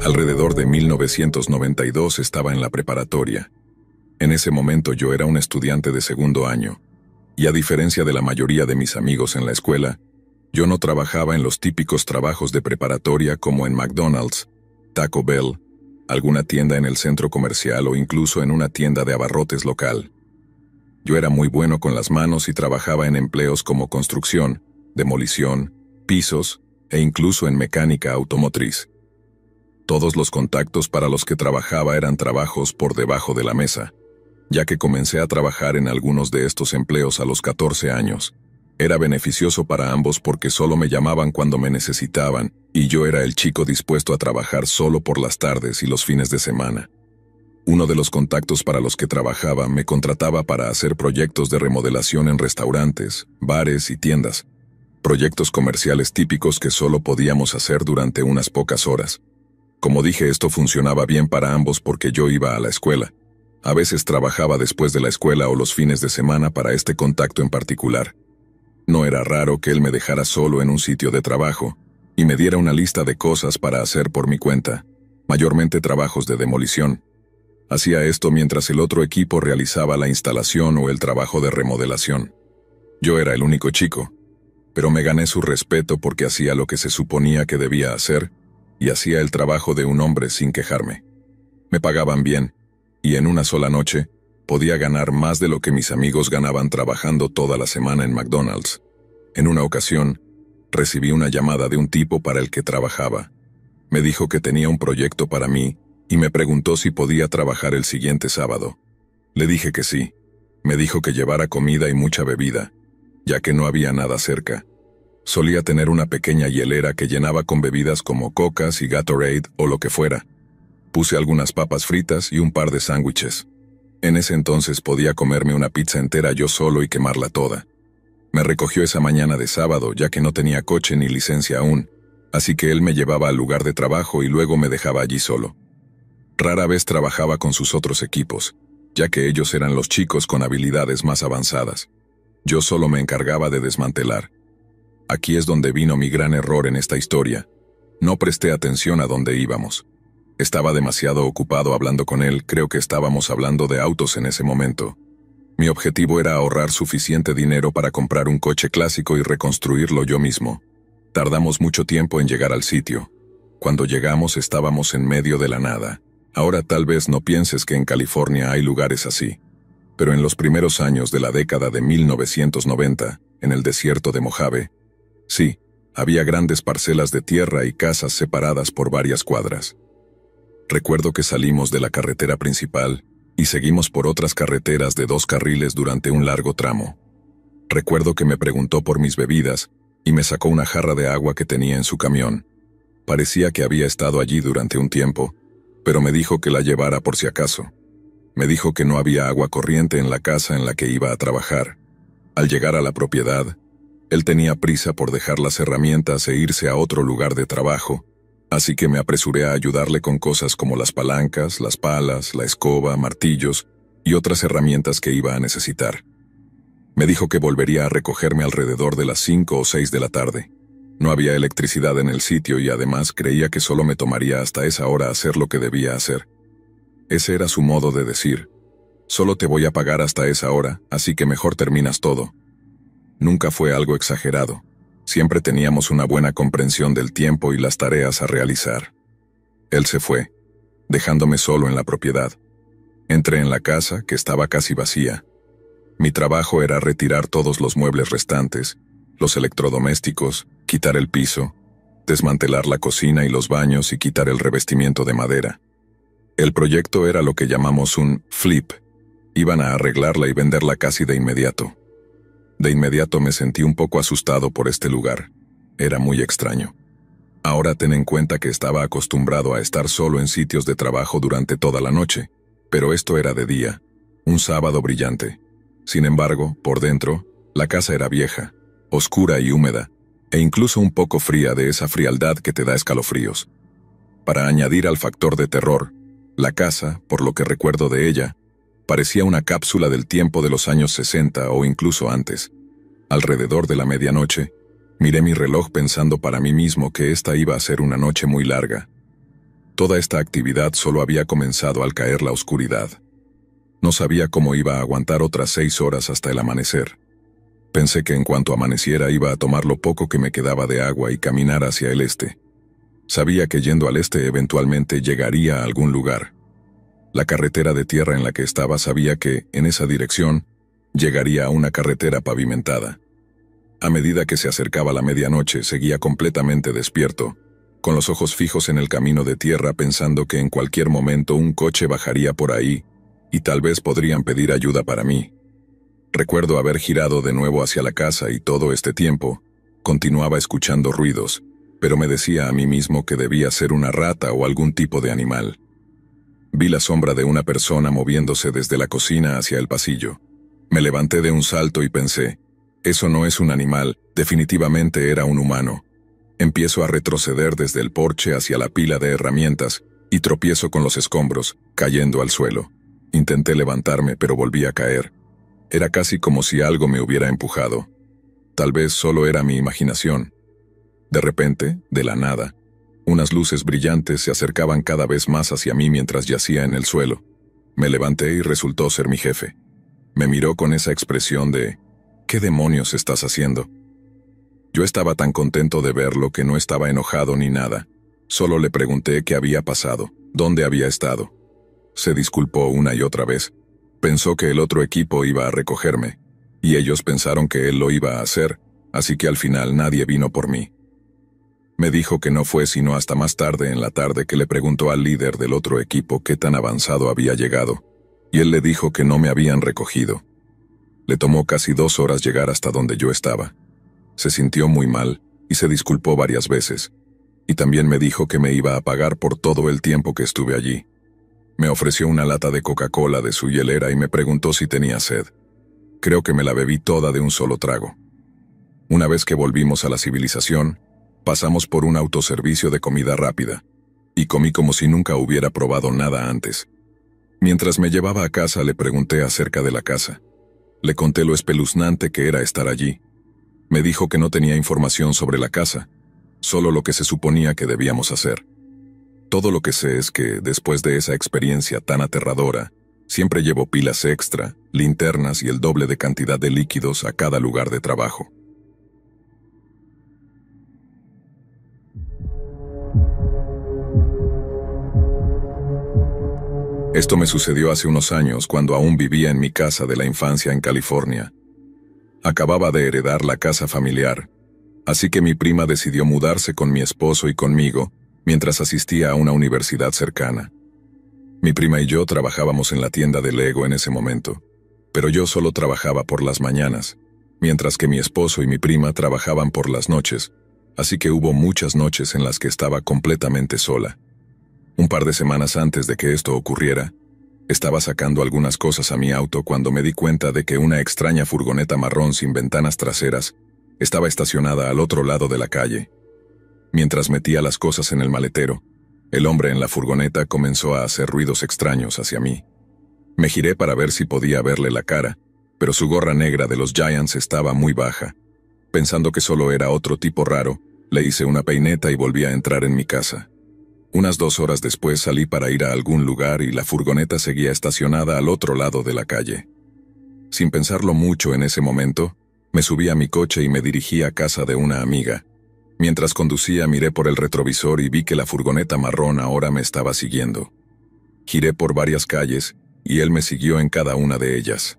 Alrededor de 1992 estaba en la preparatoria. En ese momento yo era un estudiante de segundo año, y a diferencia de la mayoría de mis amigos en la escuela, yo no trabajaba en los típicos trabajos de preparatoria como en McDonald's, Taco Bell, alguna tienda en el centro comercial o incluso en una tienda de abarrotes local. Yo era muy bueno con las manos y trabajaba en empleos como construcción, demolición, pisos e incluso en mecánica automotriz. Todos los contactos para los que trabajaba eran trabajos por debajo de la mesa, ya que comencé a trabajar en algunos de estos empleos a los 14 años. Era beneficioso para ambos porque solo me llamaban cuando me necesitaban, y yo era el chico dispuesto a trabajar solo por las tardes y los fines de semana. Uno de los contactos para los que trabajaba me contrataba para hacer proyectos de remodelación en restaurantes, bares y tiendas. Proyectos comerciales típicos que solo podíamos hacer durante unas pocas horas. Como dije, esto funcionaba bien para ambos porque yo iba a la escuela. A veces trabajaba después de la escuela o los fines de semana para este contacto en particular. No era raro que él me dejara solo en un sitio de trabajo y me diera una lista de cosas para hacer por mi cuenta, mayormente trabajos de demolición. Hacía esto mientras el otro equipo realizaba la instalación o el trabajo de remodelación. Yo era el único chico, pero me gané su respeto porque hacía lo que se suponía que debía hacer y hacía el trabajo de un hombre sin quejarme. Me pagaban bien, y en una sola noche podía ganar más de lo que mis amigos ganaban trabajando toda la semana en McDonald's. En una ocasión, recibí una llamada de un tipo para el que trabajaba. Me dijo que tenía un proyecto para mí y me preguntó si podía trabajar el siguiente sábado. Le dije que sí. Me dijo que llevara comida y mucha bebida, ya que no había nada cerca. Solía tener una pequeña hielera que llenaba con bebidas como Cocas y Gatorade o lo que fuera. Puse algunas papas fritas y un par de sándwiches. En ese entonces podía comerme una pizza entera yo solo y quemarla toda. Me recogió esa mañana de sábado ya que no tenía coche ni licencia aún, así que él me llevaba al lugar de trabajo y luego me dejaba allí solo. Rara vez trabajaba con sus otros equipos, ya que ellos eran los chicos con habilidades más avanzadas. Yo solo me encargaba de desmantelar. Aquí es donde vino mi gran error en esta historia. No presté atención a dónde íbamos. Estaba demasiado ocupado hablando con él, creo que estábamos hablando de autos en ese momento. Mi objetivo era ahorrar suficiente dinero para comprar un coche clásico y reconstruirlo yo mismo. Tardamos mucho tiempo en llegar al sitio. Cuando llegamos estábamos en medio de la nada. Ahora tal vez no pienses que en California hay lugares así. Pero en los primeros años de la década de 1990, en el desierto de Mojave, sí, había grandes parcelas de tierra y casas separadas por varias cuadras. Recuerdo que salimos de la carretera principal y seguimos por otras carreteras de 2 carriles durante un largo tramo. Recuerdo que me preguntó por mis bebidas y me sacó una jarra de agua que tenía en su camión. Parecía que había estado allí durante un tiempo, pero me dijo que la llevara por si acaso. Me dijo que no había agua corriente en la casa en la que iba a trabajar. Al llegar a la propiedad, él tenía prisa por dejar las herramientas e irse a otro lugar de trabajo, así que me apresuré a ayudarle con cosas como las palancas, las palas, la escoba, martillos y otras herramientas que iba a necesitar. Me dijo que volvería a recogerme alrededor de las 5 o 6 de la tarde. No había electricidad en el sitio y además creía que solo me tomaría hasta esa hora hacer lo que debía hacer. Ese era su modo de decir: solo te voy a pagar hasta esa hora, así que mejor terminas todo. Nunca fue algo exagerado. Siempre teníamos una buena comprensión del tiempo y las tareas a realizar. Él se fue, dejándome solo en la propiedad. Entré en la casa, que estaba casi vacía. Mi trabajo era retirar todos los muebles restantes, los electrodomésticos, quitar el piso, desmantelar la cocina y los baños y quitar el revestimiento de madera. El proyecto era lo que llamamos un flip. Iban a arreglarla y venderla casi de inmediato. De inmediato me sentí un poco asustado por este lugar. Era muy extraño. Ahora ten en cuenta que estaba acostumbrado a estar solo en sitios de trabajo durante toda la noche, pero esto era de día, un sábado brillante. Sin embargo, por dentro, la casa era vieja, oscura y húmeda, e incluso un poco fría, de esa frialdad que te da escalofríos. Para añadir al factor de terror, la casa, por lo que recuerdo de ella, parecía una cápsula del tiempo de los años 60 o incluso antes. Alrededor de la medianoche, miré mi reloj pensando para mí mismo que esta iba a ser una noche muy larga. Toda esta actividad solo había comenzado al caer la oscuridad. No sabía cómo iba a aguantar otras 6 horas hasta el amanecer. Pensé que en cuanto amaneciera iba a tomar lo poco que me quedaba de agua y caminar hacia el este. Sabía que yendo al este eventualmente llegaría a algún lugar. La carretera de tierra en la que estaba sabía que, en esa dirección, llegaría a una carretera pavimentada. A medida que se acercaba la medianoche, seguía completamente despierto, con los ojos fijos en el camino de tierra pensando que en cualquier momento un coche bajaría por ahí y tal vez podrían pedir ayuda para mí. Recuerdo haber girado de nuevo hacia la casa y todo este tiempo continuaba escuchando ruidos, pero me decía a mí mismo que debía ser una rata o algún tipo de animal. Vi la sombra de una persona moviéndose desde la cocina hacia el pasillo. Me levanté de un salto y pensé, eso no es un animal, definitivamente era un humano. Empiezo a retroceder desde el porche hacia la pila de herramientas y tropiezo con los escombros, cayendo al suelo. Intenté levantarme, pero volví a caer. Era casi como si algo me hubiera empujado. Tal vez solo era mi imaginación. De repente, de la nada, unas luces brillantes se acercaban cada vez más hacia mí mientras yacía en el suelo. Me levanté y resultó ser mi jefe. Me miró con esa expresión de, ¿qué demonios estás haciendo? Yo estaba tan contento de verlo que no estaba enojado ni nada. Solo le pregunté qué había pasado, dónde había estado. Se disculpó una y otra vez. Pensó que el otro equipo iba a recogerme, y ellos pensaron que él lo iba a hacer, así que al final nadie vino por mí. Me dijo que no fue sino hasta más tarde en la tarde que le preguntó al líder del otro equipo qué tan avanzado había llegado, y él le dijo que no me habían recogido. Le tomó casi 2 horas llegar hasta donde yo estaba. Se sintió muy mal y se disculpó varias veces, y también me dijo que me iba a pagar por todo el tiempo que estuve allí. Me ofreció una lata de Coca-Cola de su hielera y me preguntó si tenía sed. Creo que me la bebí toda de un solo trago. Una vez que volvimos a la civilización, pasamos por un autoservicio de comida rápida, y comí como si nunca hubiera probado nada antes. Mientras me llevaba a casa le pregunté acerca de la casa. Le conté lo espeluznante que era estar allí. Me dijo que no tenía información sobre la casa, solo lo que se suponía que debíamos hacer. Todo lo que sé es que, después de esa experiencia tan aterradora, siempre llevo pilas extra, linternas y el doble de cantidad de líquidos a cada lugar de trabajo. Esto me sucedió hace unos años cuando aún vivía en mi casa de la infancia en California. Acababa de heredar la casa familiar, así que mi prima decidió mudarse con mi esposo y conmigo mientras asistía a una universidad cercana. Mi prima y yo trabajábamos en la tienda de Lego en ese momento, pero yo solo trabajaba por las mañanas, mientras que mi esposo y mi prima trabajaban por las noches, así que hubo muchas noches en las que estaba completamente sola. Un par de semanas antes de que esto ocurriera, estaba sacando algunas cosas a mi auto cuando me di cuenta de que una extraña furgoneta marrón sin ventanas traseras estaba estacionada al otro lado de la calle. Mientras metía las cosas en el maletero, el hombre en la furgoneta comenzó a hacer ruidos extraños hacia mí. Me giré para ver si podía verle la cara, pero su gorra negra de los Giants estaba muy baja. Pensando que solo era otro tipo raro, le hice una peineta y volví a entrar en mi casa. Unas 2 horas después salí para ir a algún lugar y la furgoneta seguía estacionada al otro lado de la calle. Sin pensarlo mucho en ese momento, me subí a mi coche y me dirigí a casa de una amiga. Mientras conducía miré por el retrovisor y vi que la furgoneta marrón ahora me estaba siguiendo. Giré por varias calles y él me siguió en cada una de ellas.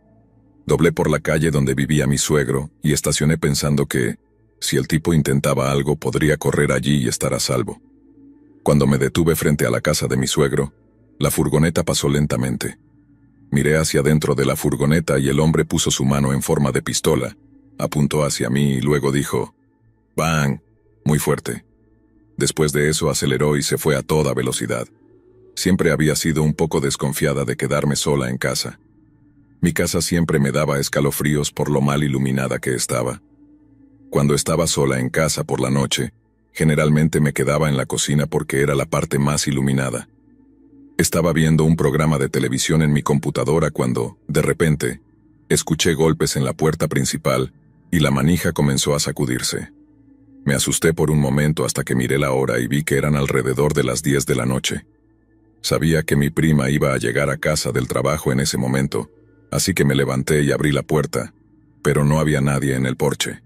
Doblé por la calle donde vivía mi suegro y estacioné pensando que, si el tipo intentaba algo, podría correr allí y estar a salvo. Cuando me detuve frente a la casa de mi suegro, la furgoneta pasó lentamente. Miré hacia dentro de la furgoneta y el hombre puso su mano en forma de pistola, apuntó hacia mí y luego dijo, ¡bang!, muy fuerte. Después de eso aceleró y se fue a toda velocidad. Siempre había sido un poco desconfiada de quedarme sola en casa. Mi casa siempre me daba escalofríos por lo mal iluminada que estaba. Cuando estaba sola en casa por la noche, generalmente me quedaba en la cocina porque era la parte más iluminada. Estaba viendo un programa de televisión en mi computadora cuando, de repente, escuché golpes en la puerta principal y la manija comenzó a sacudirse. Me asusté por un momento hasta que miré la hora y vi que eran alrededor de las 10 de la noche. Sabía que mi prima iba a llegar a casa del trabajo en ese momento, así que me levanté y abrí la puerta, pero no había nadie en el porche.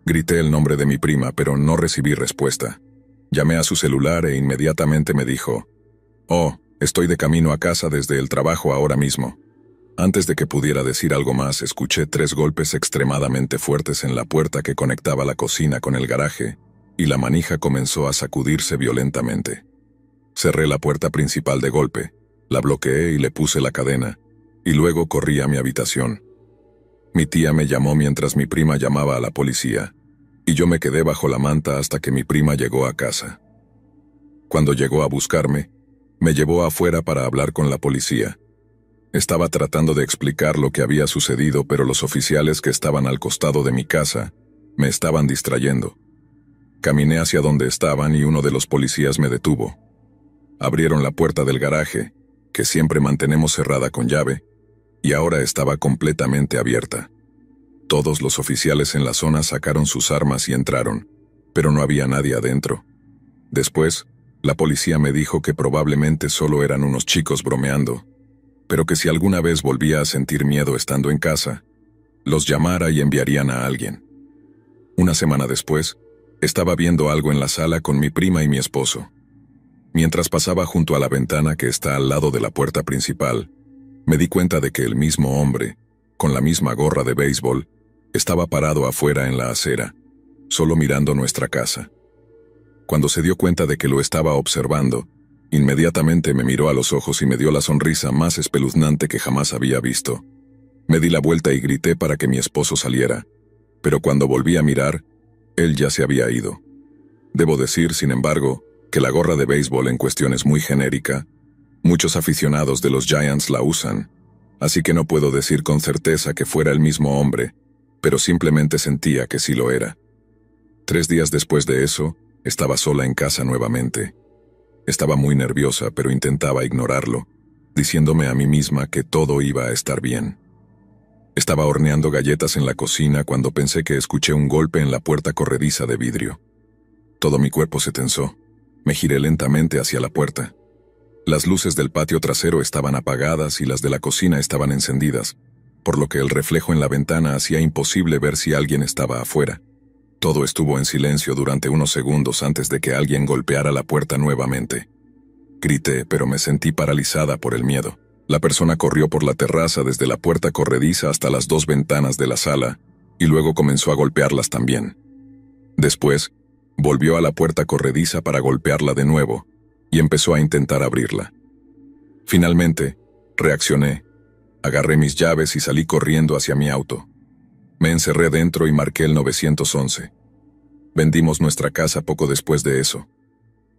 Grité el nombre de mi prima, pero no recibí respuesta. Llamé a su celular e inmediatamente me dijo: «Oh, estoy de camino a casa desde el trabajo ahora mismo». Antes de que pudiera decir algo más, escuché 3 golpes extremadamente fuertes en la puerta que conectaba la cocina con el garaje, y la manija comenzó a sacudirse violentamente. Cerré la puerta principal de golpe, la bloqueé y le puse la cadena, y luego corrí a mi habitación. Mi tía me llamó mientras mi prima llamaba a la policía, y yo me quedé bajo la manta hasta que mi prima llegó a casa. Cuando llegó a buscarme, me llevó afuera para hablar con la policía. Estaba tratando de explicar lo que había sucedido, pero los oficiales que estaban al costado de mi casa me estaban distrayendo. Caminé hacia donde estaban y uno de los policías me detuvo. Abrieron la puerta del garaje, que siempre mantenemos cerrada con llave, y ahora estaba completamente abierta. Todos los oficiales en la zona sacaron sus armas y entraron, pero no había nadie adentro. Después, la policía me dijo que probablemente solo eran unos chicos bromeando, pero que si alguna vez volvía a sentir miedo estando en casa, los llamara y enviarían a alguien. Una semana después, estaba viendo algo en la sala con mi prima y mi esposo. Mientras pasaba junto a la ventana que está al lado de la puerta principal, me di cuenta de que el mismo hombre, con la misma gorra de béisbol, estaba parado afuera en la acera, solo mirando nuestra casa. Cuando se dio cuenta de que lo estaba observando, inmediatamente me miró a los ojos y me dio la sonrisa más espeluznante que jamás había visto. Me di la vuelta y grité para que mi esposo saliera, pero cuando volví a mirar, él ya se había ido. Debo decir, sin embargo, que la gorra de béisbol en cuestión es muy genérica. Muchos aficionados de los Giants la usan, así que no puedo decir con certeza que fuera el mismo hombre, pero simplemente sentía que sí lo era. 3 días después de eso, estaba sola en casa nuevamente. Estaba muy nerviosa, pero intentaba ignorarlo, diciéndome a mí misma que todo iba a estar bien. Estaba horneando galletas en la cocina cuando pensé que escuché un golpe en la puerta corrediza de vidrio. Todo mi cuerpo se tensó. Me giré lentamente hacia la puerta. Las luces del patio trasero estaban apagadas y las de la cocina estaban encendidas, por lo que el reflejo en la ventana hacía imposible ver si alguien estaba afuera. Todo estuvo en silencio durante unos segundos antes de que alguien golpeara la puerta nuevamente. Grité, pero me sentí paralizada por el miedo. La persona corrió por la terraza desde la puerta corrediza hasta las 2 ventanas de la sala, y luego comenzó a golpearlas también. Después, volvió a la puerta corrediza para golpearla de nuevo, y empezó a intentar abrirla. Finalmente, reaccioné, agarré mis llaves y salí corriendo hacia mi auto. Me encerré dentro y marqué el 911. Vendimos nuestra casa poco después de eso.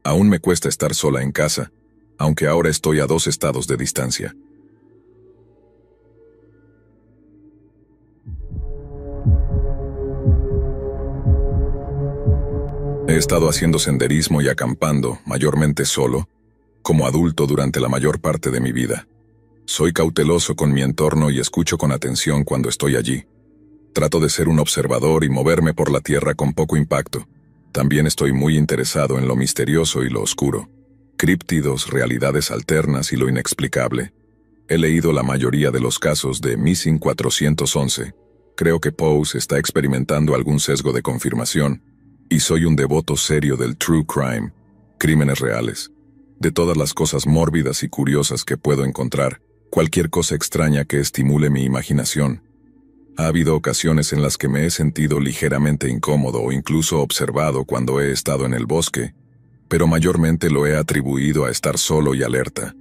Aún me cuesta estar sola en casa, aunque ahora estoy a 2 estados de distancia. He estado haciendo senderismo y acampando, mayormente solo, como adulto durante la mayor parte de mi vida. Soy cauteloso con mi entorno y escucho con atención cuando estoy allí. Trato de ser un observador y moverme por la tierra con poco impacto. También estoy muy interesado en lo misterioso y lo oscuro. Críptidos, realidades alternas y lo inexplicable. He leído la mayoría de los casos de Missing 411. Creo que Pose está experimentando algún sesgo de confirmación. Y soy un devoto serio del true crime, crímenes reales. De todas las cosas mórbidas y curiosas que puedo encontrar, cualquier cosa extraña que estimule mi imaginación. Ha habido ocasiones en las que me he sentido ligeramente incómodo o incluso observado cuando he estado en el bosque, pero mayormente lo he atribuido a estar solo y alerta.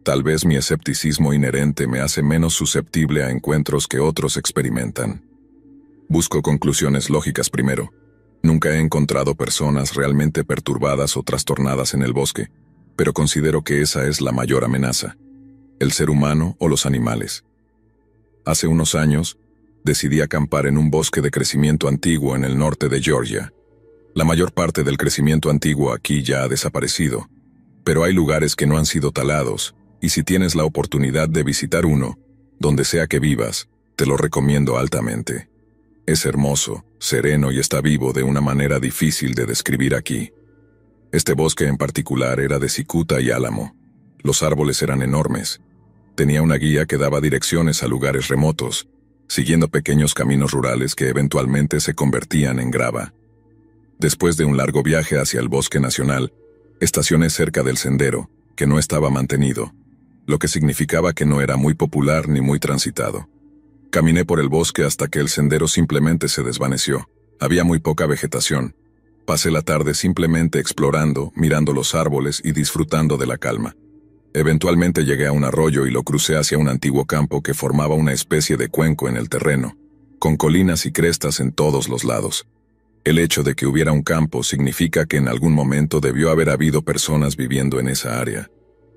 Tal vez mi escepticismo inherente me hace menos susceptible a encuentros que otros experimentan. Busco conclusiones lógicas primero. Nunca he encontrado personas realmente perturbadas o trastornadas en el bosque, pero considero que esa es la mayor amenaza: el ser humano o los animales. Hace unos años, decidí acampar en un bosque de crecimiento antiguo en el norte de Georgia. La mayor parte del crecimiento antiguo aquí ya ha desaparecido, pero hay lugares que no han sido talados, y si tienes la oportunidad de visitar uno, donde sea que vivas, te lo recomiendo altamente. Es hermoso, sereno y está vivo de una manera difícil de describir aquí. Este bosque en particular era de cicuta y álamo. Los árboles eran enormes. Tenía una guía que daba direcciones a lugares remotos, siguiendo pequeños caminos rurales que eventualmente se convertían en grava. Después de un largo viaje hacia el bosque nacional, estacioné cerca del sendero, que no estaba mantenido, lo que significaba que no era muy popular ni muy transitado. Caminé por el bosque hasta que el sendero simplemente se desvaneció. Había muy poca vegetación. Pasé la tarde simplemente explorando, mirando los árboles y disfrutando de la calma. Eventualmente llegué a un arroyo y lo crucé hacia un antiguo campo que formaba una especie de cuenco en el terreno, con colinas y crestas en todos los lados. El hecho de que hubiera un campo significa que en algún momento debió haber habido personas viviendo en esa área,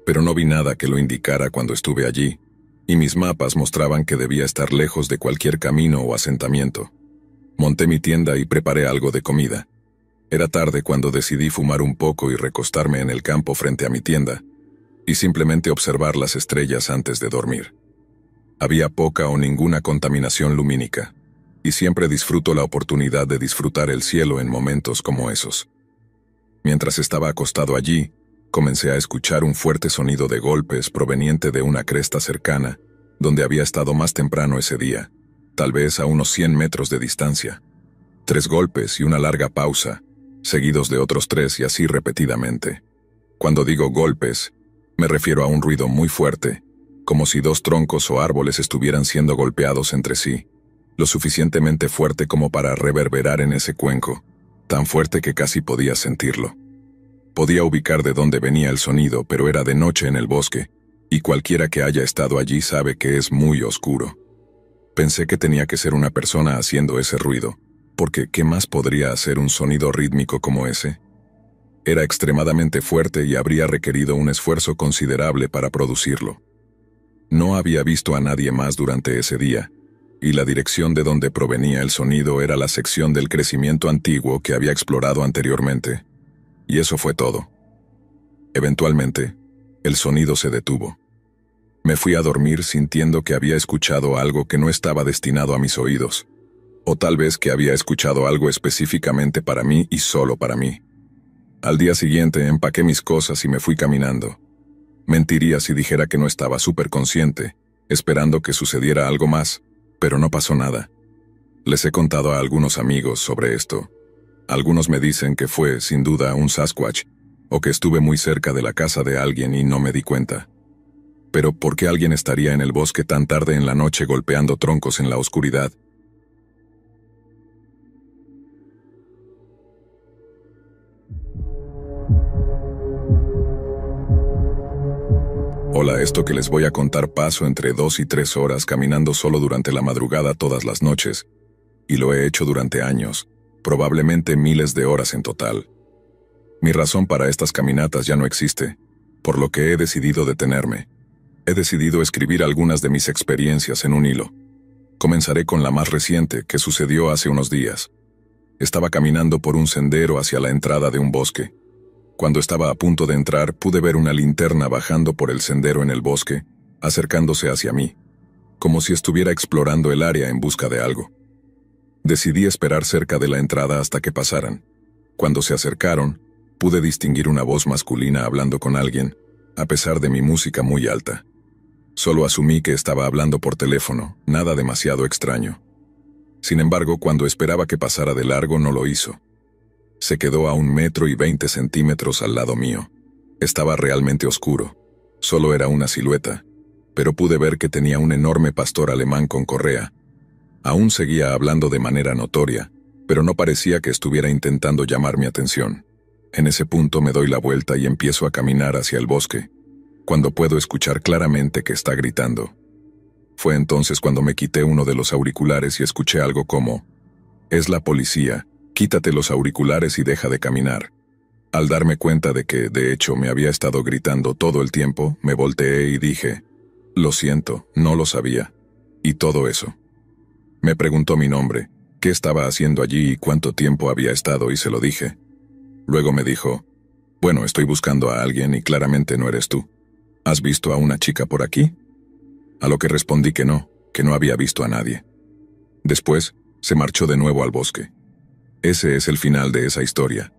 pero no vi nada que lo indicara cuando estuve allí, y mis mapas mostraban que debía estar lejos de cualquier camino o asentamiento. Monté mi tienda y preparé algo de comida. Era tarde cuando decidí fumar un poco y recostarme en el campo frente a mi tienda, y simplemente observar las estrellas antes de dormir. Había poca o ninguna contaminación lumínica, y siempre disfruto la oportunidad de disfrutar el cielo en momentos como esos. Mientras estaba acostado allí, comencé a escuchar un fuerte sonido de golpes proveniente de una cresta cercana, donde había estado más temprano ese día, tal vez a unos 100 metros de distancia. 3 golpes y una larga pausa, seguidos de otros 3 y así repetidamente. Cuando digo golpes, me refiero a un ruido muy fuerte, como si 2 troncos o árboles estuvieran siendo golpeados entre sí, lo suficientemente fuerte como para reverberar en ese cuenco, tan fuerte que casi podía sentirlo. Podía ubicar de dónde venía el sonido, pero era de noche en el bosque, y cualquiera que haya estado allí sabe que es muy oscuro. Pensé que tenía que ser una persona haciendo ese ruido, porque ¿qué más podría hacer un sonido rítmico como ese? Era extremadamente fuerte y habría requerido un esfuerzo considerable para producirlo. No había visto a nadie más durante ese día, y la dirección de donde provenía el sonido era la sección del crecimiento antiguo que había explorado anteriormente. Y eso fue todo. Eventualmente, el sonido se detuvo. Me fui a dormir sintiendo que había escuchado algo que no estaba destinado a mis oídos, o tal vez que había escuchado algo específicamente para mí y solo para mí. Al día siguiente empaqué mis cosas y me fui caminando. Mentiría si dijera que no estaba súper consciente, esperando que sucediera algo más, pero no pasó nada. Les he contado a algunos amigos sobre esto. Algunos me dicen que fue, sin duda, un Sasquatch, o que estuve muy cerca de la casa de alguien y no me di cuenta. Pero ¿por qué alguien estaría en el bosque tan tarde en la noche golpeando troncos en la oscuridad? Hola, esto que les voy a contar paso entre 2 y 3 horas caminando solo durante la madrugada todas las noches, y lo he hecho durante años, probablemente miles de horas en total. Mi razón para estas caminatas ya no existe, por lo que he decidido detenerme. He decidido escribir algunas de mis experiencias en un hilo. Comenzaré con la más reciente, que sucedió hace unos días. Estaba caminando por un sendero hacia la entrada de un bosque. Cuando estaba a punto de entrar, pude ver una linterna bajando por el sendero en el bosque, acercándose hacia mí, como si estuviera explorando el área en busca de algo. Decidí esperar cerca de la entrada hasta que pasaran. Cuando se acercaron, pude distinguir una voz masculina hablando con alguien, a pesar de mi música muy alta. Solo asumí que estaba hablando por teléfono, nada demasiado extraño. Sin embargo, cuando esperaba que pasara de largo, no lo hizo. Se quedó a 1,20 m al lado mío. Estaba realmente oscuro. Solo era una silueta, pero pude ver que tenía un enorme pastor alemán con correa. Aún seguía hablando de manera notoria, pero no parecía que estuviera intentando llamar mi atención. En ese punto me doy la vuelta y empiezo a caminar hacia el bosque, cuando puedo escuchar claramente que está gritando. Fue entonces cuando me quité uno de los auriculares y escuché algo como: «Es la policía, quítate los auriculares y deja de caminar». Al darme cuenta de que, de hecho, me había estado gritando todo el tiempo, me volteé y dije: «Lo siento, no lo sabía». Y todo eso. Me preguntó mi nombre, qué estaba haciendo allí y cuánto tiempo había estado, y se lo dije. Luego me dijo: «Bueno, estoy buscando a alguien y claramente no eres tú. ¿Has visto a una chica por aquí?». A lo que respondí que no había visto a nadie. Después, Se marchó de nuevo al bosque. Ese es el final de esa historia.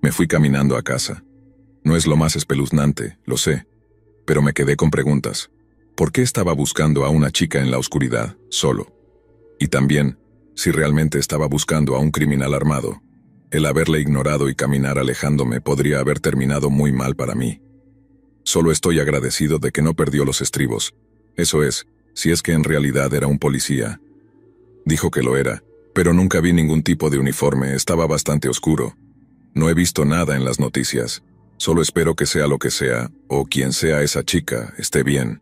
Me fui caminando a casa. No es lo más espeluznante, lo sé, pero me quedé con preguntas. ¿Por qué estaba buscando a una chica en la oscuridad, solo? Y también, si realmente estaba buscando a un criminal armado, el haberle ignorado y caminar alejándome podría haber terminado muy mal para mí. Solo estoy agradecido de que no perdió los estribos. Eso es, si es que en realidad era un policía. Dijo que lo era, pero nunca vi ningún tipo de uniforme, estaba bastante oscuro. No he visto nada en las noticias. Solo espero que sea lo que sea, o quien sea esa chica, esté bien.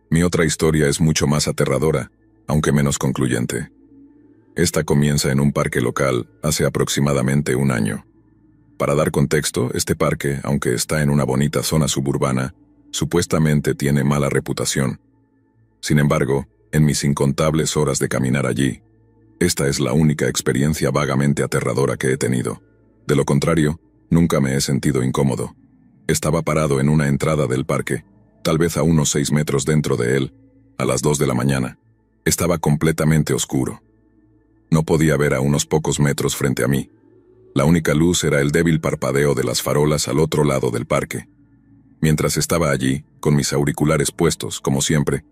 Mi otra historia es mucho más aterradora, aunque menos concluyente. Esta comienza en un parque local, hace aproximadamente un año. Para dar contexto, este parque, aunque está en una bonita zona suburbana, supuestamente tiene mala reputación. Sin embargo, en mis incontables horas de caminar allí, esta es la única experiencia vagamente aterradora que he tenido. De lo contrario, nunca me he sentido incómodo. Estaba parado en una entrada del parque, tal vez a unos 6 metros dentro de él, a las 2 de la mañana. Estaba completamente oscuro. No podía ver a unos pocos metros frente a mí. La única luz era el débil parpadeo de las farolas al otro lado del parque. Mientras estaba allí, con mis auriculares puestos, como siempre,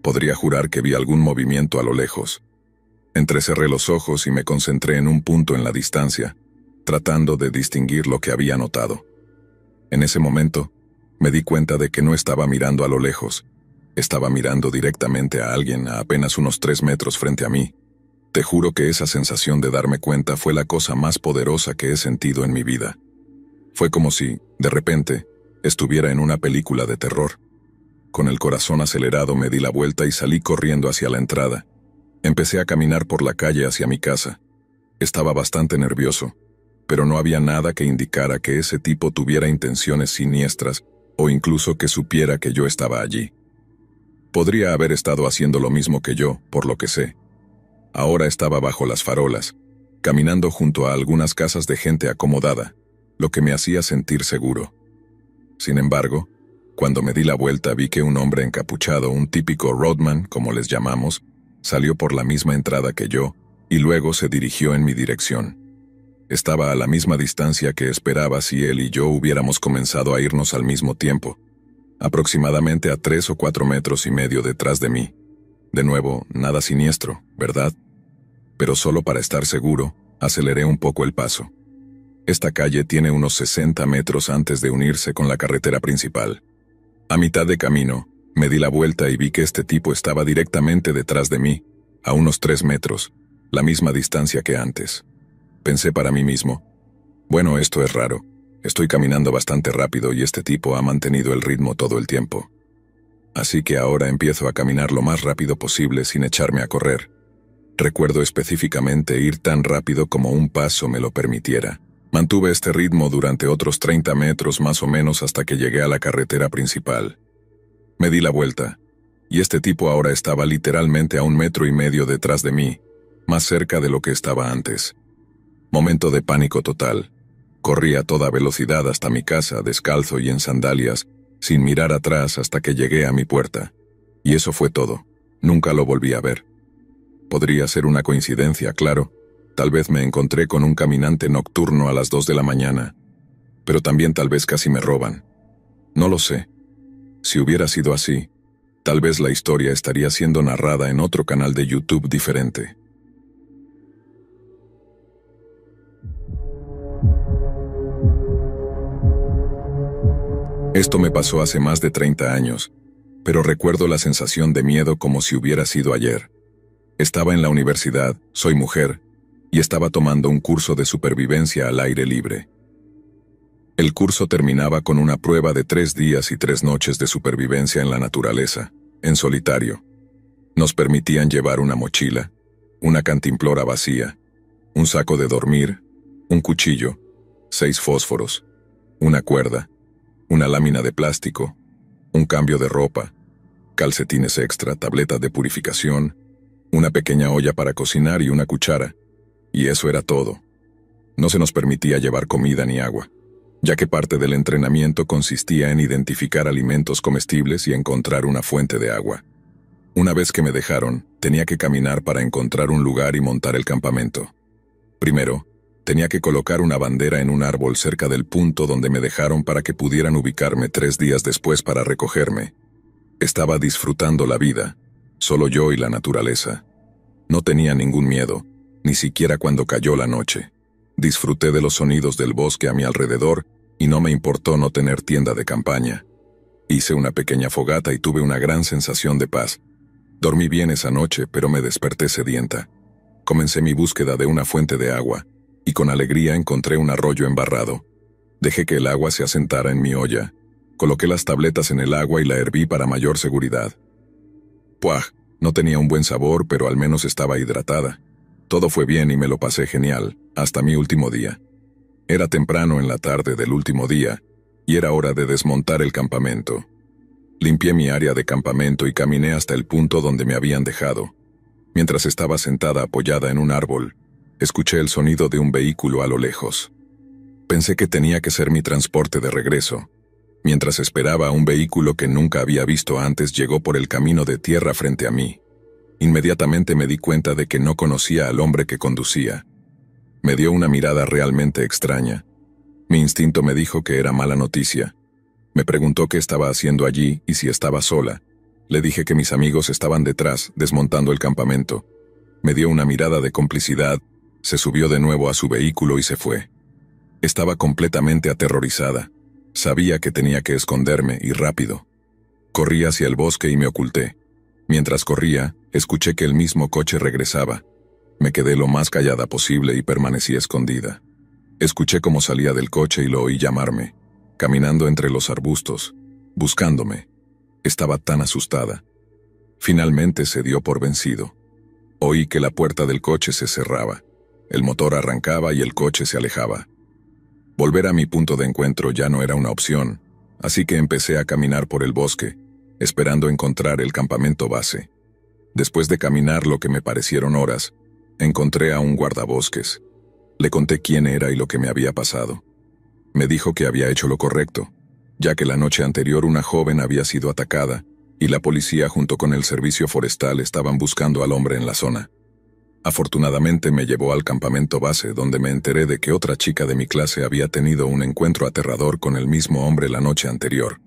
podría jurar que vi algún movimiento a lo lejos. Entrecerré los ojos y me concentré en un punto en la distancia, tratando de distinguir lo que había notado. En ese momento, me di cuenta de que no estaba mirando a lo lejos. Estaba mirando directamente a alguien a apenas unos 3 metros frente a mí. Te juro que esa sensación de darme cuenta fue la cosa más poderosa que he sentido en mi vida. Fue como si, de repente, estuviera en una película de terror. Con el corazón acelerado me di la vuelta y salí corriendo hacia la entrada. Empecé a caminar por la calle hacia mi casa. Estaba bastante nervioso, pero no había nada que indicara que ese tipo tuviera intenciones siniestras o incluso que supiera que yo estaba allí. Podría haber estado haciendo lo mismo que yo, por lo que sé. Ahora estaba bajo las farolas, caminando junto a algunas casas de gente acomodada, lo que me hacía sentir seguro. Sin embargo, cuando me di la vuelta vi que un hombre encapuchado, un típico roadman, como les llamamos, salió por la misma entrada que yo y luego se dirigió en mi dirección. Estaba a la misma distancia que esperaba si él y yo hubiéramos comenzado a irnos al mismo tiempo, aproximadamente a 3 o 4 metros y medio detrás de mí. De nuevo, nada siniestro, ¿verdad? Pero solo para estar seguro, aceleré un poco el paso. Esta calle tiene unos 60 metros antes de unirse con la carretera principal. A mitad de camino, me di la vuelta y vi que este tipo estaba directamente detrás de mí, a unos 3 metros, la misma distancia que antes. Pensé para mí mismo, bueno, esto es raro, estoy caminando bastante rápido y este tipo ha mantenido el ritmo todo el tiempo. Así que ahora empiezo a caminar lo más rápido posible sin echarme a correr. Recuerdo específicamente ir tan rápido como un paso me lo permitiera. Mantuve este ritmo durante otros 30 metros más o menos hasta que llegué a la carretera principal. Me di la vuelta, y este tipo ahora estaba literalmente a 1,5 metros detrás de mí, más cerca de lo que estaba antes. Momento de pánico total. Corrí a toda velocidad hasta mi casa, descalzo y en sandalias, sin mirar atrás hasta que llegué a mi puerta. Y eso fue todo. Nunca lo volví a ver. Podría ser una coincidencia, claro. Tal vez me encontré con un caminante nocturno a las 2 de la mañana. Pero también tal vez casi me roban. No lo sé. Si hubiera sido así, tal vez la historia estaría siendo narrada en otro canal de YouTube diferente. Esto me pasó hace más de 30 años, pero recuerdo la sensación de miedo como si hubiera sido ayer. Estaba en la universidad, soy mujer, y estaba tomando un curso de supervivencia al aire libre. El curso terminaba con una prueba de 3 días y 3 noches de supervivencia en la naturaleza, en solitario. Nos permitían llevar una mochila, una cantimplora vacía, un saco de dormir, un cuchillo, 6 fósforos, una cuerda, una lámina de plástico, un cambio de ropa, calcetines extra, tabletas de purificación, una pequeña olla para cocinar y una cuchara. Y eso era todo. No se nos permitía llevar comida ni agua, ya que parte del entrenamiento consistía en identificar alimentos comestibles y encontrar una fuente de agua. Una vez que me dejaron, tenía que caminar para encontrar un lugar y montar el campamento. Primero, tenía que colocar una bandera en un árbol cerca del punto donde me dejaron para que pudieran ubicarme 3 días después para recogerme. Estaba disfrutando la vida, solo yo y la naturaleza. No tenía ningún miedo, ni siquiera cuando cayó la noche. Disfruté de los sonidos del bosque a mi alrededor y no me importó no tener tienda de campaña. Hice una pequeña fogata y tuve una gran sensación de paz. Dormí bien esa noche, pero me desperté sedienta. Comencé mi búsqueda de una fuente de agua, y con alegría encontré un arroyo embarrado. Dejé que el agua se asentara en mi olla. Coloqué las tabletas en el agua y la herví para mayor seguridad. ¡Puaj! No tenía un buen sabor, pero al menos estaba hidratada. Todo fue bien y me lo pasé genial, hasta mi último día. Era temprano en la tarde del último día, y era hora de desmontar el campamento. Limpié mi área de campamento y caminé hasta el punto donde me habían dejado. Mientras estaba sentada apoyada en un árbol, escuché el sonido de un vehículo a lo lejos. Pensé que tenía que ser mi transporte de regreso. Mientras esperaba, un vehículo que nunca había visto antes llegó por el camino de tierra frente a mí. Inmediatamente me di cuenta de que no conocía al hombre que conducía. Me dio una mirada realmente extraña. Mi instinto me dijo que era mala noticia. Me preguntó qué estaba haciendo allí y si estaba sola. Le dije que mis amigos estaban detrás, desmontando el campamento. Me dio una mirada de complicidad, se subió de nuevo a su vehículo y se fue. Estaba completamente aterrorizada. Sabía que tenía que esconderme y rápido. Corrí hacia el bosque y me oculté. Mientras corría, escuché que el mismo coche regresaba. Me quedé lo más callada posible y permanecí escondida. Escuché cómo salía del coche y lo oí llamarme, caminando entre los arbustos, buscándome. Estaba tan asustada. Finalmente se dio por vencido. Oí que la puerta del coche se cerraba. El motor arrancaba y el coche se alejaba. Volver a mi punto de encuentro ya no era una opción, así que empecé a caminar por el bosque, esperando encontrar el campamento base. Después de caminar lo que me parecieron horas, encontré a un guardabosques. Le conté quién era y lo que me había pasado. Me dijo que había hecho lo correcto, ya que la noche anterior una joven había sido atacada, y la policía junto con el servicio forestal estaban buscando al hombre en la zona. Afortunadamente me llevó al campamento base, donde me enteré de que otra chica de mi clase había tenido un encuentro aterrador con el mismo hombre la noche anterior.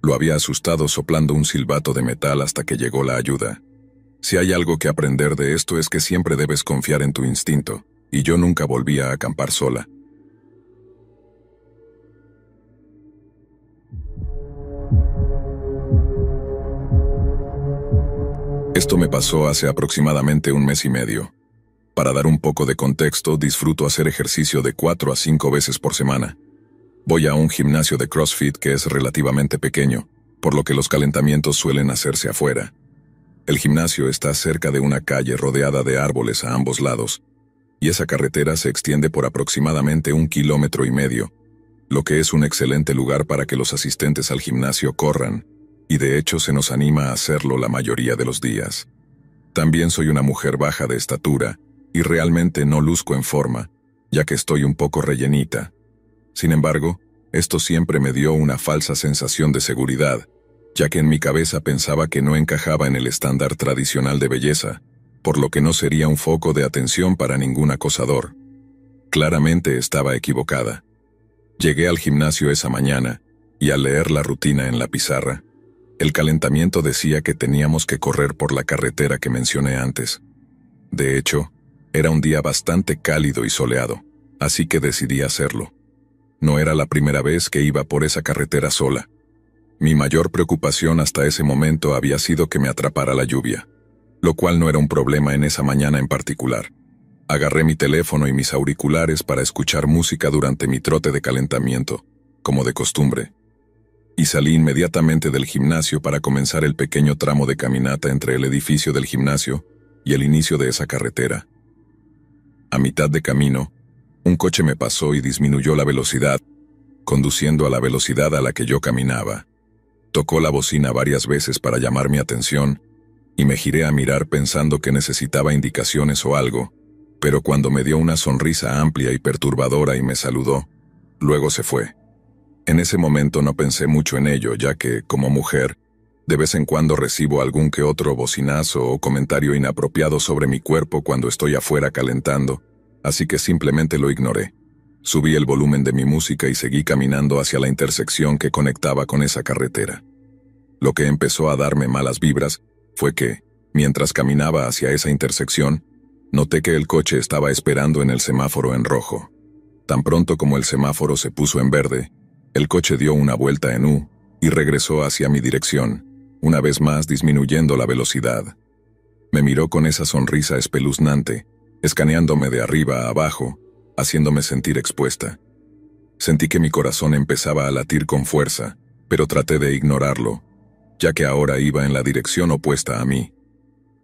Lo había asustado soplando un silbato de metal hasta que llegó la ayuda. Si hay algo que aprender de esto es que siempre debes confiar en tu instinto, y yo nunca volví a acampar sola. Esto me pasó hace aproximadamente 1 mes y medio. Para dar un poco de contexto, disfruto hacer ejercicio de 4 a 5 veces por semana. Voy a un gimnasio de CrossFit que es relativamente pequeño, por lo que los calentamientos suelen hacerse afuera. El gimnasio está cerca de una calle rodeada de árboles a ambos lados, y esa carretera se extiende por aproximadamente 1,5 kilómetros, lo que es un excelente lugar para que los asistentes al gimnasio corran, y de hecho se nos anima a hacerlo la mayoría de los días. También soy una mujer baja de estatura, y realmente no luzco en forma, ya que estoy un poco rellenita. Sin embargo, esto siempre me dio una falsa sensación de seguridad, ya que en mi cabeza pensaba que no encajaba en el estándar tradicional de belleza, por lo que no sería un foco de atención para ningún acosador. Claramente estaba equivocada. Llegué al gimnasio esa mañana, y al leer la rutina en la pizarra, el calentamiento decía que teníamos que correr por la carretera que mencioné antes. De hecho, era un día bastante cálido y soleado, así que decidí hacerlo. No era la primera vez que iba por esa carretera sola. Mi mayor preocupación hasta ese momento había sido que me atrapara la lluvia, lo cual no era un problema en esa mañana en particular. Agarré mi teléfono y mis auriculares para escuchar música durante mi trote de calentamiento, como de costumbre, y salí inmediatamente del gimnasio para comenzar el pequeño tramo de caminata entre el edificio del gimnasio y el inicio de esa carretera. A mitad de camino, un coche me pasó y disminuyó la velocidad, conduciendo a la velocidad a la que yo caminaba. Tocó la bocina varias veces para llamar mi atención, y me giré a mirar pensando que necesitaba indicaciones o algo, pero cuando me dio una sonrisa amplia y perturbadora y me saludó, luego se fue. En ese momento no pensé mucho en ello, ya que, como mujer, De vez en cuando recibo algún que otro bocinazo o comentario inapropiado sobre mi cuerpo cuando estoy afuera calentando, así que simplemente lo ignoré. Subí el volumen de mi música y seguí caminando hacia la intersección que conectaba con esa carretera. Lo que empezó a darme malas vibras fue que, mientras caminaba hacia esa intersección, noté que el coche estaba esperando en el semáforo en rojo. Tan pronto como el semáforo se puso en verde, el coche dio una vuelta en U y regresó hacia mi dirección, una vez más disminuyendo la velocidad. Me miró con esa sonrisa espeluznante, escaneándome de arriba a abajo, haciéndome sentir expuesta. Sentí que mi corazón empezaba a latir con fuerza, pero traté de ignorarlo, ya que ahora iba en la dirección opuesta a mí.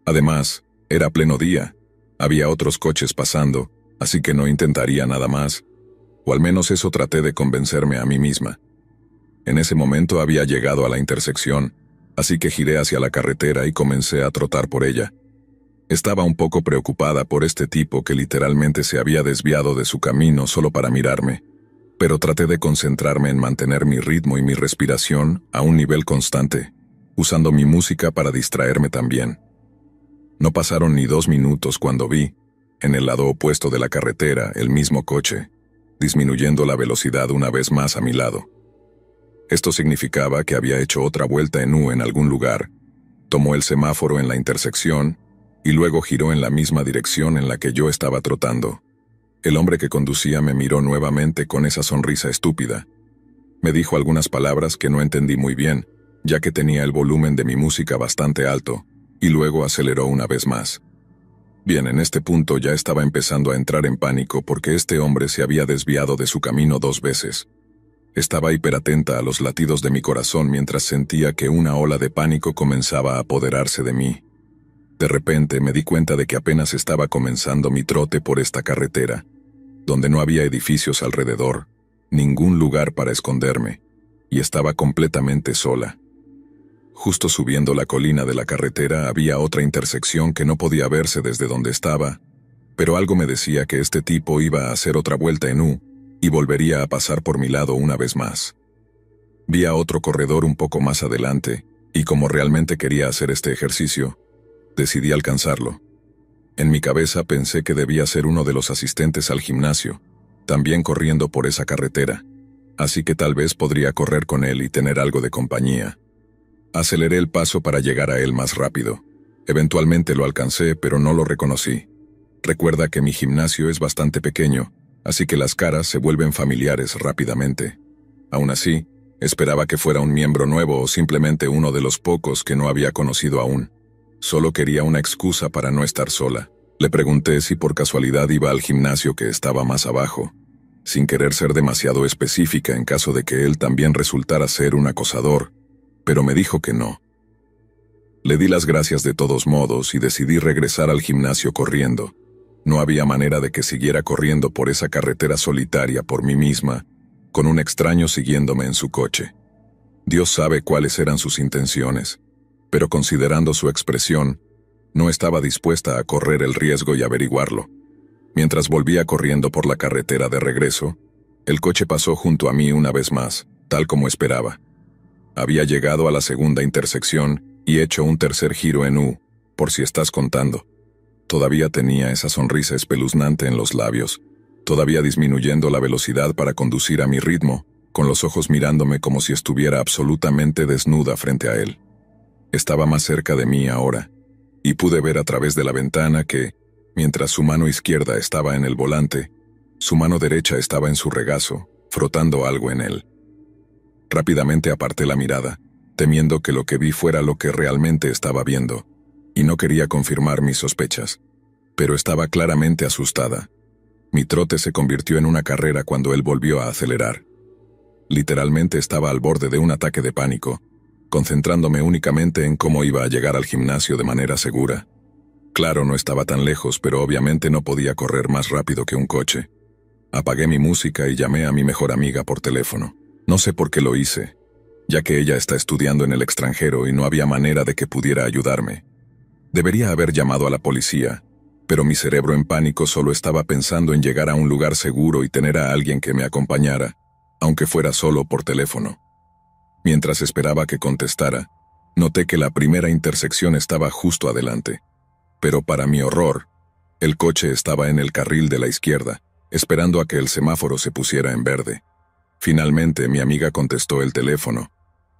Además, era pleno día, había otros coches pasando, así que no intentaría nada más, o al menos eso traté de convencerme a mí misma. En ese momento había llegado a la intersección, así que giré hacia la carretera y comencé a trotar por ella. Estaba un poco preocupada por este tipo que literalmente se había desviado de su camino solo para mirarme, pero traté de concentrarme en mantener mi ritmo y mi respiración a un nivel constante, usando mi música para distraerme también. No pasaron ni 2 minutos cuando vi, en el lado opuesto de la carretera, el mismo coche, disminuyendo la velocidad una vez más a mi lado. Esto significaba que había hecho otra vuelta en U en algún lugar, tomó el semáforo en la intersección y luego giró en la misma dirección en la que yo estaba trotando. El hombre que conducía me miró nuevamente con esa sonrisa estúpida. Me dijo algunas palabras que no entendí muy bien, ya que tenía el volumen de mi música bastante alto, y luego aceleró una vez más. Bien, en este punto ya estaba empezando a entrar en pánico porque este hombre se había desviado de su camino 2 veces. Estaba hiperatenta a los latidos de mi corazón mientras sentía que una ola de pánico comenzaba a apoderarse de mí. De repente me di cuenta de que apenas estaba comenzando mi trote por esta carretera, donde no había edificios alrededor, ningún lugar para esconderme, y estaba completamente sola. Justo subiendo la colina de la carretera había otra intersección que no podía verse desde donde estaba, pero algo me decía que este tipo iba a hacer otra vuelta en U y volvería a pasar por mi lado una vez más. Vi a otro corredor un poco más adelante, y como realmente quería hacer este ejercicio, decidí alcanzarlo. En mi cabeza pensé que debía ser uno de los asistentes al gimnasio, también corriendo por esa carretera, así que tal vez podría correr con él y tener algo de compañía. Aceleré el paso para llegar a él más rápido. Eventualmente lo alcancé, pero no lo reconocí. Recuerda que mi gimnasio es bastante pequeño, así que las caras se vuelven familiares rápidamente. Aún así, esperaba que fuera un miembro nuevo o simplemente uno de los pocos que no había conocido aún. Solo quería una excusa para no estar sola. Le pregunté si por casualidad iba al gimnasio que estaba más abajo, sin querer ser demasiado específica en caso de que él también resultara ser un acosador, pero me dijo que no. Le di las gracias de todos modos y decidí regresar al gimnasio corriendo. No había manera de que siguiera corriendo por esa carretera solitaria por mí misma, con un extraño siguiéndome en su coche. Dios sabe cuáles eran sus intenciones, pero considerando su expresión, no estaba dispuesta a correr el riesgo y averiguarlo. Mientras volvía corriendo por la carretera de regreso, el coche pasó junto a mí una vez más, tal como esperaba. Había llegado a la segunda intersección y hecho un tercer giro en U, por si estás contando. Todavía tenía esa sonrisa espeluznante en los labios, todavía disminuyendo la velocidad para conducir a mi ritmo, con los ojos mirándome como si estuviera absolutamente desnuda frente a él. Estaba más cerca de mí ahora, y pude ver a través de la ventana que, mientras su mano izquierda estaba en el volante, su mano derecha estaba en su regazo, frotando algo en él. Rápidamente aparté la mirada, temiendo que lo que vi fuera lo que realmente estaba viendo, y no quería confirmar mis sospechas, pero estaba claramente asustada. Mi trote se convirtió en una carrera cuando él volvió a acelerar. Literalmente estaba al borde de un ataque de pánico, concentrándome únicamente en cómo iba a llegar al gimnasio de manera segura. Claro, no estaba tan lejos, pero obviamente no podía correr más rápido que un coche. Apagué mi música y llamé a mi mejor amiga por teléfono. No sé por qué lo hice, ya que ella está estudiando en el extranjero y no había manera de que pudiera ayudarme. Debería haber llamado a la policía, pero mi cerebro en pánico solo estaba pensando en llegar a un lugar seguro y tener a alguien que me acompañara, aunque fuera solo por teléfono. Mientras esperaba que contestara, Noté que la primera intersección estaba justo adelante, pero para mi horror, el coche estaba en el carril de la izquierda, esperando a que el semáforo se pusiera en verde. Finalmente, mi amiga contestó el teléfono,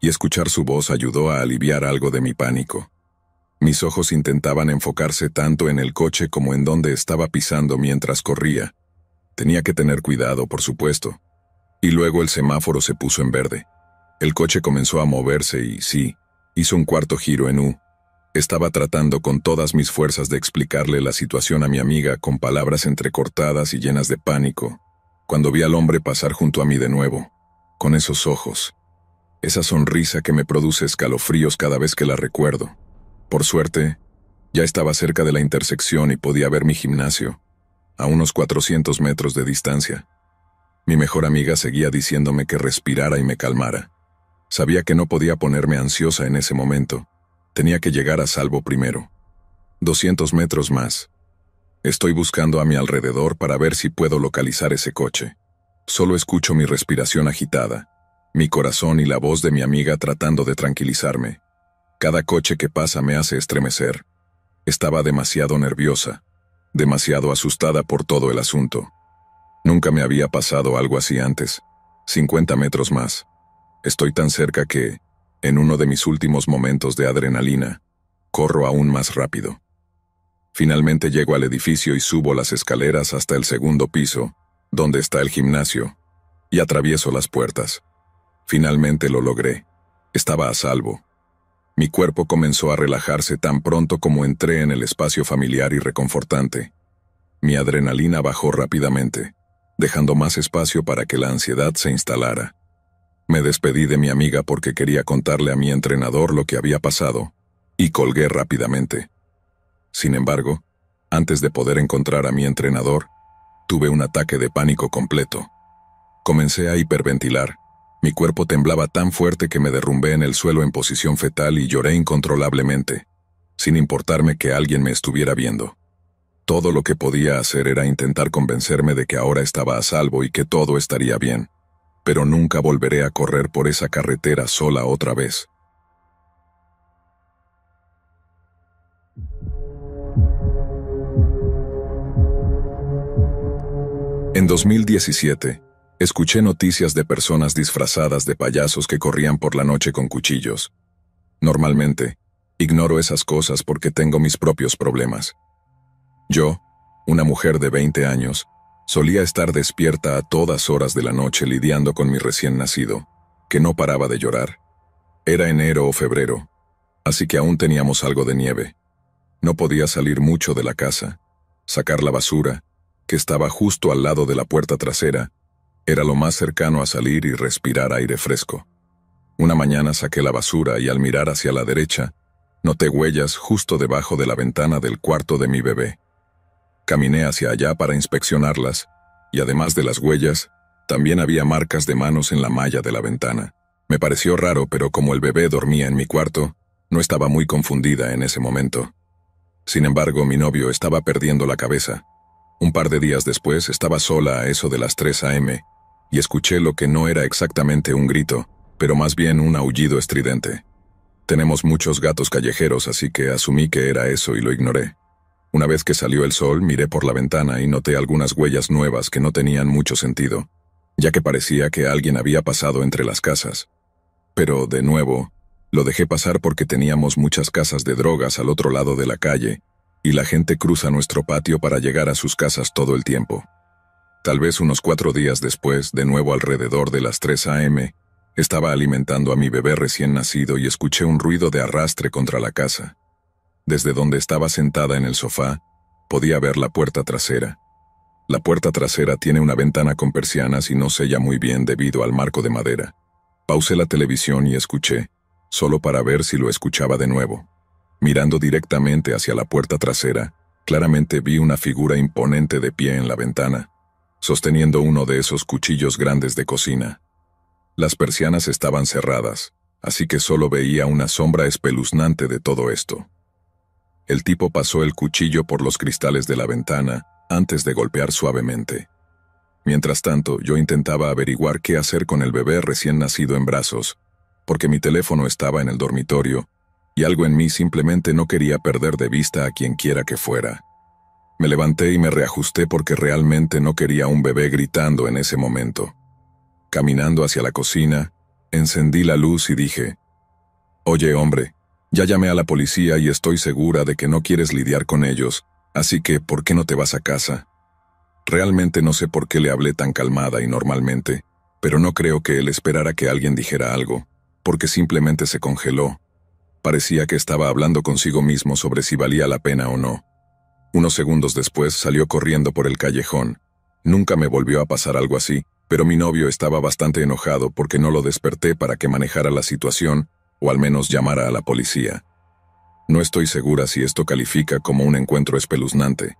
y escuchar su voz ayudó a aliviar algo de mi pánico. Mis ojos intentaban enfocarse tanto en el coche como en donde estaba pisando mientras corría. Tenía que tener cuidado, por supuesto. Y luego el semáforo se puso en verde. El coche comenzó a moverse y, sí, hizo un cuarto giro en U. Estaba tratando con todas mis fuerzas de explicarle la situación a mi amiga con palabras entrecortadas y llenas de pánico, cuando vi al hombre pasar junto a mí de nuevo, con esos ojos. Esa sonrisa que me produce escalofríos cada vez que la recuerdo. Por suerte, ya estaba cerca de la intersección y podía ver mi gimnasio, a unos 400 metros de distancia. Mi mejor amiga seguía diciéndome que respirara y me calmara. Sabía que no podía ponerme ansiosa en ese momento. Tenía que llegar a salvo primero. 200 metros más. Estoy buscando a mi alrededor para ver si puedo localizar ese coche. Solo escucho mi respiración agitada, mi corazón y la voz de mi amiga tratando de tranquilizarme. Cada coche que pasa me hace estremecer. Estaba demasiado nerviosa, demasiado asustada por todo el asunto. Nunca me había pasado algo así antes. 50 metros más. Estoy tan cerca que, en uno de mis últimos momentos de adrenalina, corro aún más rápido. Finalmente llego al edificio y subo las escaleras hasta el segundo piso, donde está el gimnasio, y atravieso las puertas. Finalmente lo logré. Estaba a salvo. Mi cuerpo comenzó a relajarse tan pronto como entré en el espacio familiar y reconfortante. Mi adrenalina bajó rápidamente, dejando más espacio para que la ansiedad se instalara. Me despedí de mi amiga porque quería contarle a mi entrenador lo que había pasado, y colgué rápidamente. Sin embargo, antes de poder encontrar a mi entrenador, tuve un ataque de pánico completo. Comencé a hiperventilar. Mi cuerpo temblaba tan fuerte que me derrumbé en el suelo en posición fetal y lloré incontrolablemente, sin importarme que alguien me estuviera viendo. Todo lo que podía hacer era intentar convencerme de que ahora estaba a salvo y que todo estaría bien. Pero nunca volveré a correr por esa carretera sola otra vez. En 2017, escuché noticias de personas disfrazadas de payasos que corrían por la noche con cuchillos. Normalmente, ignoro esas cosas porque tengo mis propios problemas. Yo, una mujer de 20 años, solía estar despierta a todas horas de la noche lidiando con mi recién nacido, que no paraba de llorar. Era enero o febrero, así que aún teníamos algo de nieve. No podía salir mucho de la casa. Sacar la basura, que estaba justo al lado de la puerta trasera, era lo más cercano a salir y respirar aire fresco. Una mañana saqué la basura y al mirar hacia la derecha, noté huellas justo debajo de la ventana del cuarto de mi bebé. Caminé hacia allá para inspeccionarlas, y además de las huellas, también había marcas de manos en la malla de la ventana. Me pareció raro, pero como el bebé dormía en mi cuarto, no estaba muy confundida en ese momento. Sin embargo, mi novio estaba perdiendo la cabeza. Un par de días después estaba sola a eso de las 3 a.m., y escuché lo que no era exactamente un grito, pero más bien un aullido estridente. Tenemos muchos gatos callejeros, así que asumí que era eso y lo ignoré. Una vez que salió el sol, miré por la ventana y noté algunas huellas nuevas que no tenían mucho sentido, ya que parecía que alguien había pasado entre las casas. Pero, de nuevo, lo dejé pasar porque teníamos muchas casas de drogas al otro lado de la calle, y la gente cruza nuestro patio para llegar a sus casas todo el tiempo. Tal vez unos 4 días después, de nuevo alrededor de las 3 a.m., estaba alimentando a mi bebé recién nacido y escuché un ruido de arrastre contra la casa. Desde donde estaba sentada en el sofá, podía ver la puerta trasera. La puerta trasera tiene una ventana con persianas y no sella muy bien debido al marco de madera. Pausé la televisión y escuché, solo para ver si lo escuchaba de nuevo. Mirando directamente hacia la puerta trasera, claramente vi una figura imponente de pie en la ventana, sosteniendo uno de esos cuchillos grandes de cocina. Las persianas estaban cerradas, así que solo veía una sombra espeluznante de todo esto. El tipo pasó el cuchillo por los cristales de la ventana antes de golpear suavemente. Mientras tanto, yo intentaba averiguar qué hacer con el bebé recién nacido en brazos, porque mi teléfono estaba en el dormitorio y algo en mí simplemente no quería perder de vista a quien quiera que fuera. Me levanté y me reajusté porque realmente no quería un bebé gritando en ese momento. Caminando hacia la cocina, encendí la luz y dije: «Oye, hombre, ya llamé a la policía y estoy segura de que no quieres lidiar con ellos, así que ¿por qué no te vas a casa?». Realmente no sé por qué le hablé tan calmada y normalmente, pero no creo que él esperara que alguien dijera algo, porque simplemente se congeló. Parecía que estaba hablando consigo mismo sobre si valía la pena o no. Unos segundos después salió corriendo por el callejón. Nunca me volvió a pasar algo así, pero mi novio estaba bastante enojado porque no lo desperté para que manejara la situación, o al menos llamara a la policía. No estoy segura si esto califica como un encuentro espeluznante,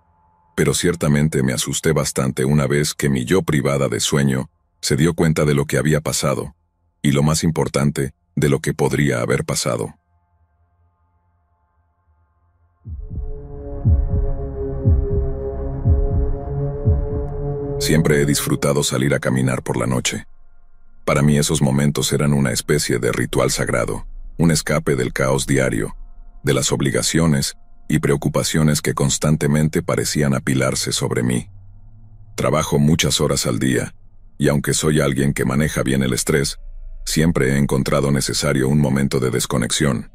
pero ciertamente me asusté bastante una vez que mi yo privada de sueño se dio cuenta de lo que había pasado, y lo más importante, de lo que podría haber pasado. Siempre he disfrutado salir a caminar por la noche. Para mí esos momentos eran una especie de ritual sagrado, un escape del caos diario, de las obligaciones y preocupaciones que constantemente parecían apilarse sobre mí. Trabajo muchas horas al día, y aunque soy alguien que maneja bien el estrés, siempre he encontrado necesario un momento de desconexión.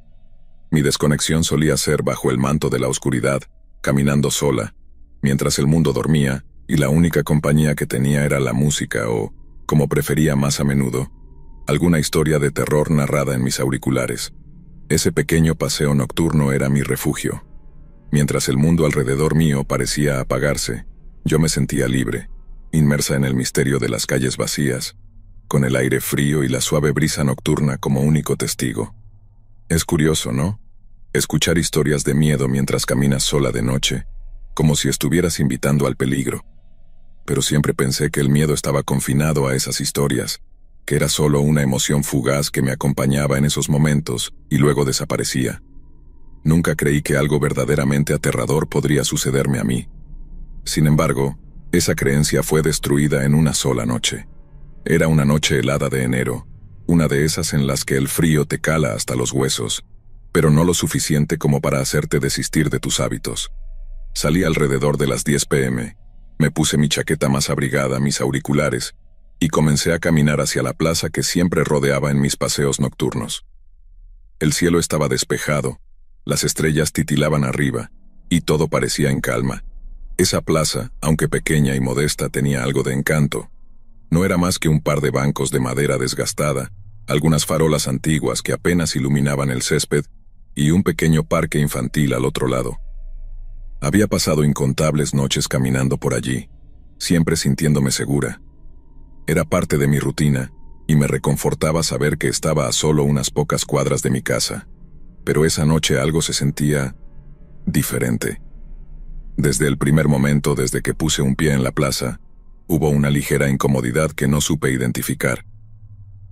Mi desconexión solía ser bajo el manto de la oscuridad, caminando sola, mientras el mundo dormía, y la única compañía que tenía era la música o, como prefería más a menudo, alguna historia de terror narrada en mis auriculares. Ese pequeño paseo nocturno era mi refugio. Mientras el mundo alrededor mío parecía apagarse, yo me sentía libre, inmersa en el misterio de las calles vacías, con el aire frío y la suave brisa nocturna como único testigo. Es curioso, ¿no? Escuchar historias de miedo mientras caminas sola de noche, como si estuvieras invitando al peligro. Pero siempre pensé que el miedo estaba confinado a esas historias, que era solo una emoción fugaz que me acompañaba en esos momentos y luego desaparecía. Nunca creí que algo verdaderamente aterrador podría sucederme a mí. Sin embargo, esa creencia fue destruida en una sola noche. Era una noche helada de enero, una de esas en las que el frío te cala hasta los huesos, pero no lo suficiente como para hacerte desistir de tus hábitos. Salí alrededor de las 10 p.m., me puse mi chaqueta más abrigada, mis auriculares, y comencé a caminar hacia la plaza que siempre rodeaba en mis paseos nocturnos. El cielo estaba despejado, las estrellas titilaban arriba, y todo parecía en calma. Esa plaza, aunque pequeña y modesta, tenía algo de encanto. No era más que un par de bancos de madera desgastada, algunas farolas antiguas que apenas iluminaban el césped, y un pequeño parque infantil al otro lado. Había pasado incontables noches caminando por allí, siempre sintiéndome segura. Era parte de mi rutina, y me reconfortaba saber que estaba a solo unas pocas cuadras de mi casa. Pero esa noche algo se sentía diferente. Desde el primer momento, desde que puse un pie en la plaza, hubo una ligera incomodidad que no supe identificar.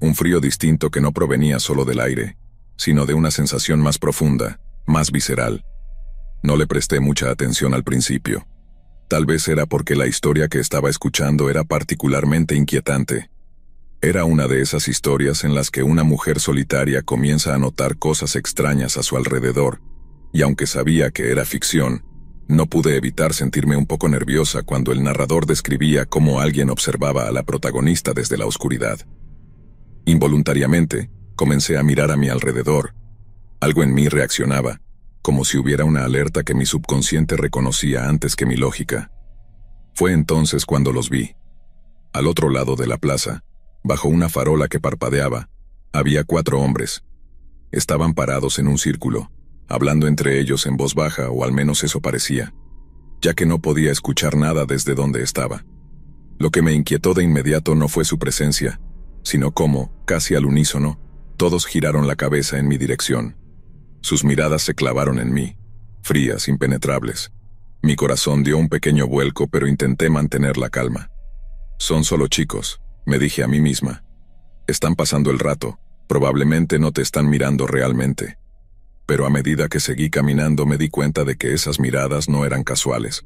Un frío distinto que no provenía solo del aire, sino de una sensación más profunda, más visceral. No le presté mucha atención al principio. Tal vez era porque la historia que estaba escuchando era particularmente inquietante. Era una de esas historias en las que una mujer solitaria comienza a notar cosas extrañas a su alrededor, y aunque sabía que era ficción, no pude evitar sentirme un poco nerviosa cuando el narrador describía cómo alguien observaba a la protagonista desde la oscuridad. Involuntariamente, comencé a mirar a mi alrededor. Algo en mí reaccionaba, como si hubiera una alerta que mi subconsciente reconocía antes que mi lógica. Fue entonces cuando los vi. Al otro lado de la plaza, bajo una farola que parpadeaba, había 4 hombres. Estaban parados en un círculo, hablando entre ellos en voz baja, o al menos eso parecía, ya que no podía escuchar nada desde donde estaba. Lo que me inquietó de inmediato no fue su presencia, sino cómo, casi al unísono, todos giraron la cabeza en mi dirección. Sus miradas se clavaron en mí, frías, impenetrables. Mi corazón dio un pequeño vuelco, pero intenté mantener la calma. Son solo chicos, me dije a mí misma. Están pasando el rato, probablemente no te están mirando realmente. Pero a medida que seguí caminando me di cuenta de que esas miradas no eran casuales.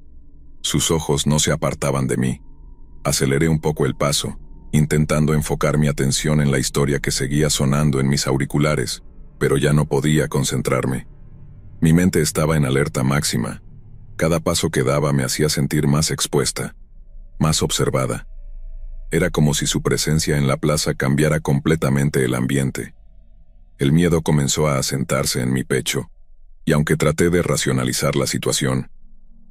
Sus ojos no se apartaban de mí. Aceleré un poco el paso, intentando enfocar mi atención en la historia que seguía sonando en mis auriculares, pero ya no podía concentrarme. Mi mente estaba en alerta máxima. Cada paso que daba me hacía sentir más expuesta, más observada. Era como si su presencia en la plaza cambiara completamente el ambiente. El miedo comenzó a asentarse en mi pecho, y aunque traté de racionalizar la situación,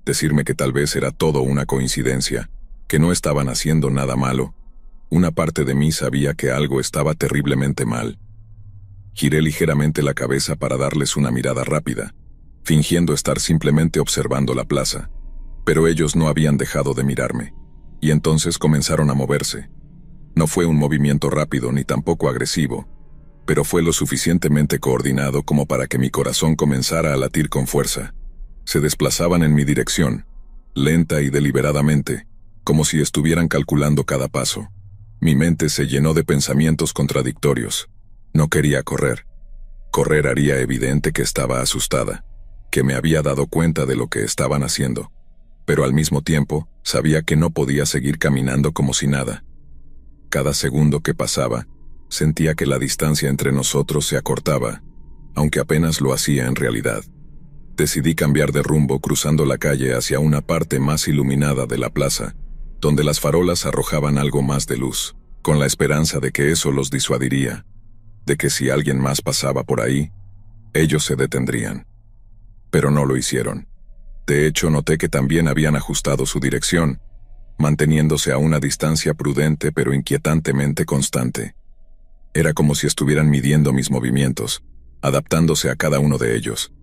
decirme que tal vez era todo una coincidencia, que no estaban haciendo nada malo, una parte de mí sabía que algo estaba terriblemente mal. Giré ligeramente la cabeza para darles una mirada rápida, fingiendo estar simplemente observando la plaza, pero ellos no habían dejado de mirarme, y entonces comenzaron a moverse. No fue un movimiento rápido ni tampoco agresivo, pero fue lo suficientemente coordinado como para que mi corazón comenzara a latir con fuerza. Se desplazaban en mi dirección, lenta y deliberadamente, como si estuvieran calculando cada paso. Mi mente se llenó de pensamientos contradictorios. No quería correr. Correr haría evidente que estaba asustada, que me había dado cuenta de lo que estaban haciendo, pero al mismo tiempo sabía que no podía seguir caminando como si nada. Cada segundo que pasaba, sentía que la distancia entre nosotros se acortaba, aunque apenas lo hacía en realidad. Decidí cambiar de rumbo cruzando la calle hacia una parte más iluminada de la plaza, donde las farolas arrojaban algo más de luz, con la esperanza de que eso los disuadiría, de que si alguien más pasaba por ahí, ellos se detendrían. Pero no lo hicieron. De hecho, noté que también habían ajustado su dirección, manteniéndose a una distancia prudente pero inquietantemente constante. Era como si estuvieran midiendo mis movimientos, adaptándose a cada uno de ellos.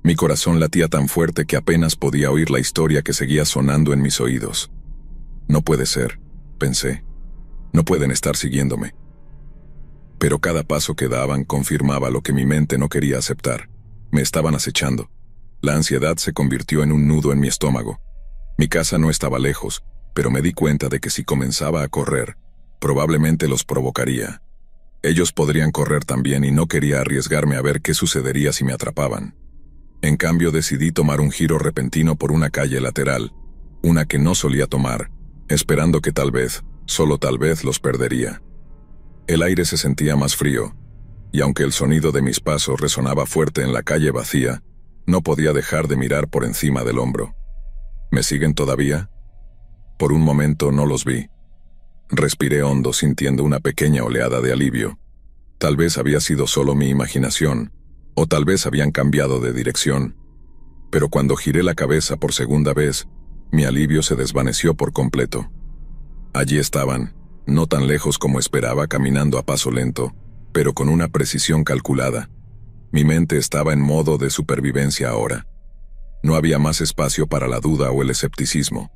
Mi corazón latía tan fuerte que apenas podía oír la historia que seguía sonando en mis oídos. No puede ser, pensé. No pueden estar siguiéndome. Pero cada paso que daban confirmaba lo que mi mente no quería aceptar. Me estaban acechando. La ansiedad se convirtió en un nudo en mi estómago. Mi casa no estaba lejos, pero me di cuenta de que si comenzaba a correr, probablemente los provocaría. Ellos podrían correr también y no quería arriesgarme a ver qué sucedería si me atrapaban. En cambio, decidí tomar un giro repentino por una calle lateral, una que no solía tomar, esperando que tal vez, solo tal vez, los perdería. El aire se sentía más frío, y aunque el sonido de mis pasos resonaba fuerte en la calle vacía, no podía dejar de mirar por encima del hombro. ¿Me siguen todavía? Por un momento no los vi. Respiré hondo sintiendo una pequeña oleada de alivio. Tal vez había sido solo mi imaginación, o tal vez habían cambiado de dirección. Pero cuando giré la cabeza por segunda vez, mi alivio se desvaneció por completo. Allí estaban, no tan lejos como esperaba, caminando a paso lento, pero con una precisión calculada. Mi mente estaba en modo de supervivencia ahora. No había más espacio para la duda o el escepticismo.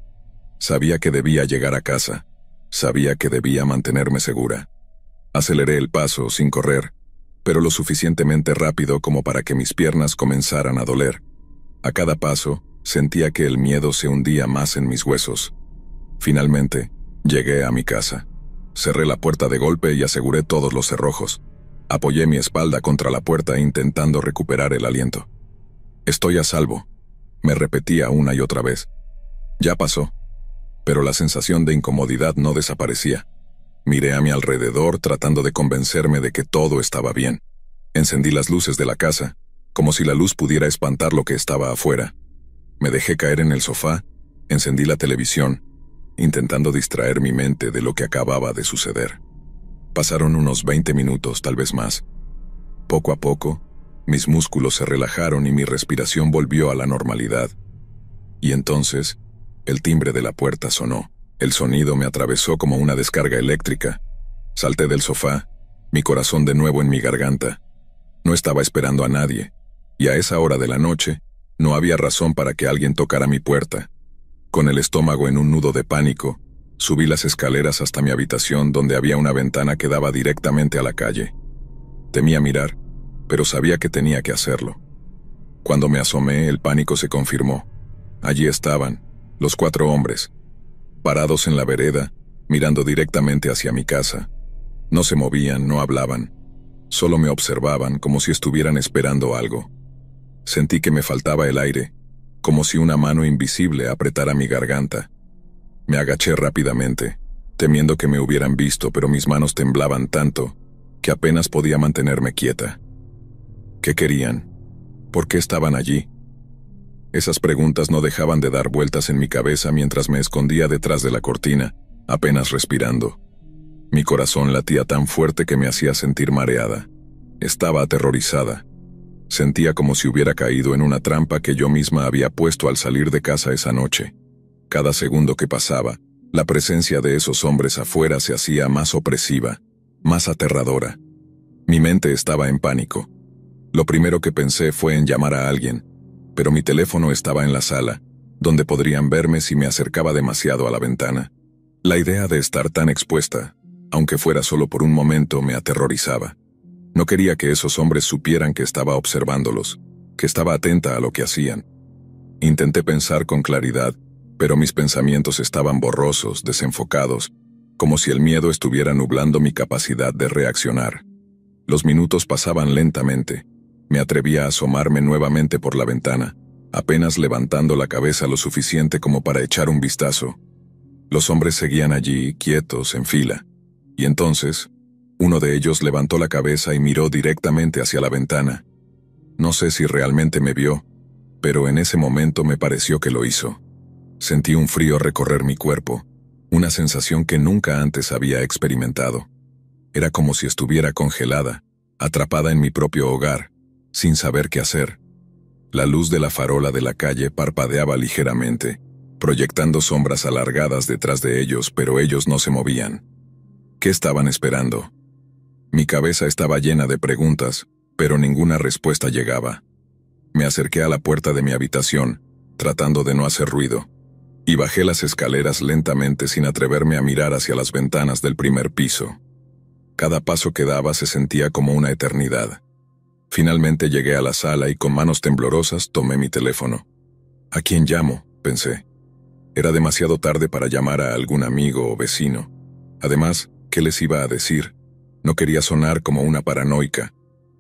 Sabía que debía llegar a casa. Sabía que debía mantenerme segura. Aceleré el paso sin correr, pero lo suficientemente rápido como para que mis piernas comenzaran a doler. A cada paso, sentía que el miedo se hundía más en mis huesos. Finalmente, llegué a mi casa. Cerré la puerta de golpe y aseguré todos los cerrojos. Apoyé mi espalda contra la puerta intentando recuperar el aliento. Estoy a salvo, me repetía una y otra vez. Ya pasó, pero la sensación de incomodidad no desaparecía. Miré a mi alrededor tratando de convencerme de que todo estaba bien. Encendí las luces de la casa, como si la luz pudiera espantar lo que estaba afuera. Me dejé caer en el sofá, encendí la televisión, intentando distraer mi mente de lo que acababa de suceder. Pasaron unos 20 minutos, tal vez más. Poco a poco, mis músculos se relajaron y mi respiración volvió a la normalidad. Y entonces, el timbre de la puerta sonó. El sonido me atravesó como una descarga eléctrica. Salté del sofá, mi corazón de nuevo en mi garganta. No estaba esperando a nadie, y a esa hora de la noche, no había razón para que alguien tocara mi puerta. Con el estómago en un nudo de pánico, subí las escaleras hasta mi habitación donde había una ventana que daba directamente a la calle. Temía mirar, pero sabía que tenía que hacerlo. Cuando me asomé, el pánico se confirmó. Allí estaban, los 4 hombres, parados en la vereda, mirando directamente hacia mi casa. No se movían, no hablaban. Solo me observaban como si estuvieran esperando algo. Sentí que me faltaba el aire, como si una mano invisible apretara mi garganta. Me agaché rápidamente, temiendo que me hubieran visto, pero mis manos temblaban tanto que apenas podía mantenerme quieta. ¿Qué querían? ¿Por qué estaban allí? Esas preguntas no dejaban de dar vueltas en mi cabeza mientras me escondía detrás de la cortina, apenas respirando. Mi corazón latía tan fuerte que me hacía sentir mareada. Estaba aterrorizada. Sentía como si hubiera caído en una trampa que yo misma había puesto al salir de casa esa noche. Cada segundo que pasaba, la presencia de esos hombres afuera se hacía más opresiva, más aterradora. Mi mente estaba en pánico. Lo primero que pensé fue en llamar a alguien, pero mi teléfono estaba en la sala, donde podrían verme si me acercaba demasiado a la ventana. La idea de estar tan expuesta, aunque fuera solo por un momento, me aterrorizaba. No quería que esos hombres supieran que estaba observándolos, que estaba atenta a lo que hacían. Intenté pensar con claridad, pero mis pensamientos estaban borrosos, desenfocados, como si el miedo estuviera nublando mi capacidad de reaccionar. Los minutos pasaban lentamente. Me atreví a asomarme nuevamente por la ventana, apenas levantando la cabeza lo suficiente como para echar un vistazo. Los hombres seguían allí, quietos, en fila. Y entonces, uno de ellos levantó la cabeza y miró directamente hacia la ventana. No sé si realmente me vio, pero en ese momento me pareció que lo hizo. Sentí un frío recorrer mi cuerpo, una sensación que nunca antes había experimentado. Era como si estuviera congelada, atrapada en mi propio hogar, sin saber qué hacer. La luz de la farola de la calle parpadeaba ligeramente, proyectando sombras alargadas detrás de ellos, pero ellos no se movían. ¿Qué estaban esperando? Mi cabeza estaba llena de preguntas, pero ninguna respuesta llegaba. Me acerqué a la puerta de mi habitación, tratando de no hacer ruido, y bajé las escaleras lentamente sin atreverme a mirar hacia las ventanas del primer piso. Cada paso que daba se sentía como una eternidad. Finalmente llegué a la sala y con manos temblorosas tomé mi teléfono. ¿A quién llamo?, pensé. Era demasiado tarde para llamar a algún amigo o vecino. Además, ¿qué les iba a decir? No quería sonar como una paranoica,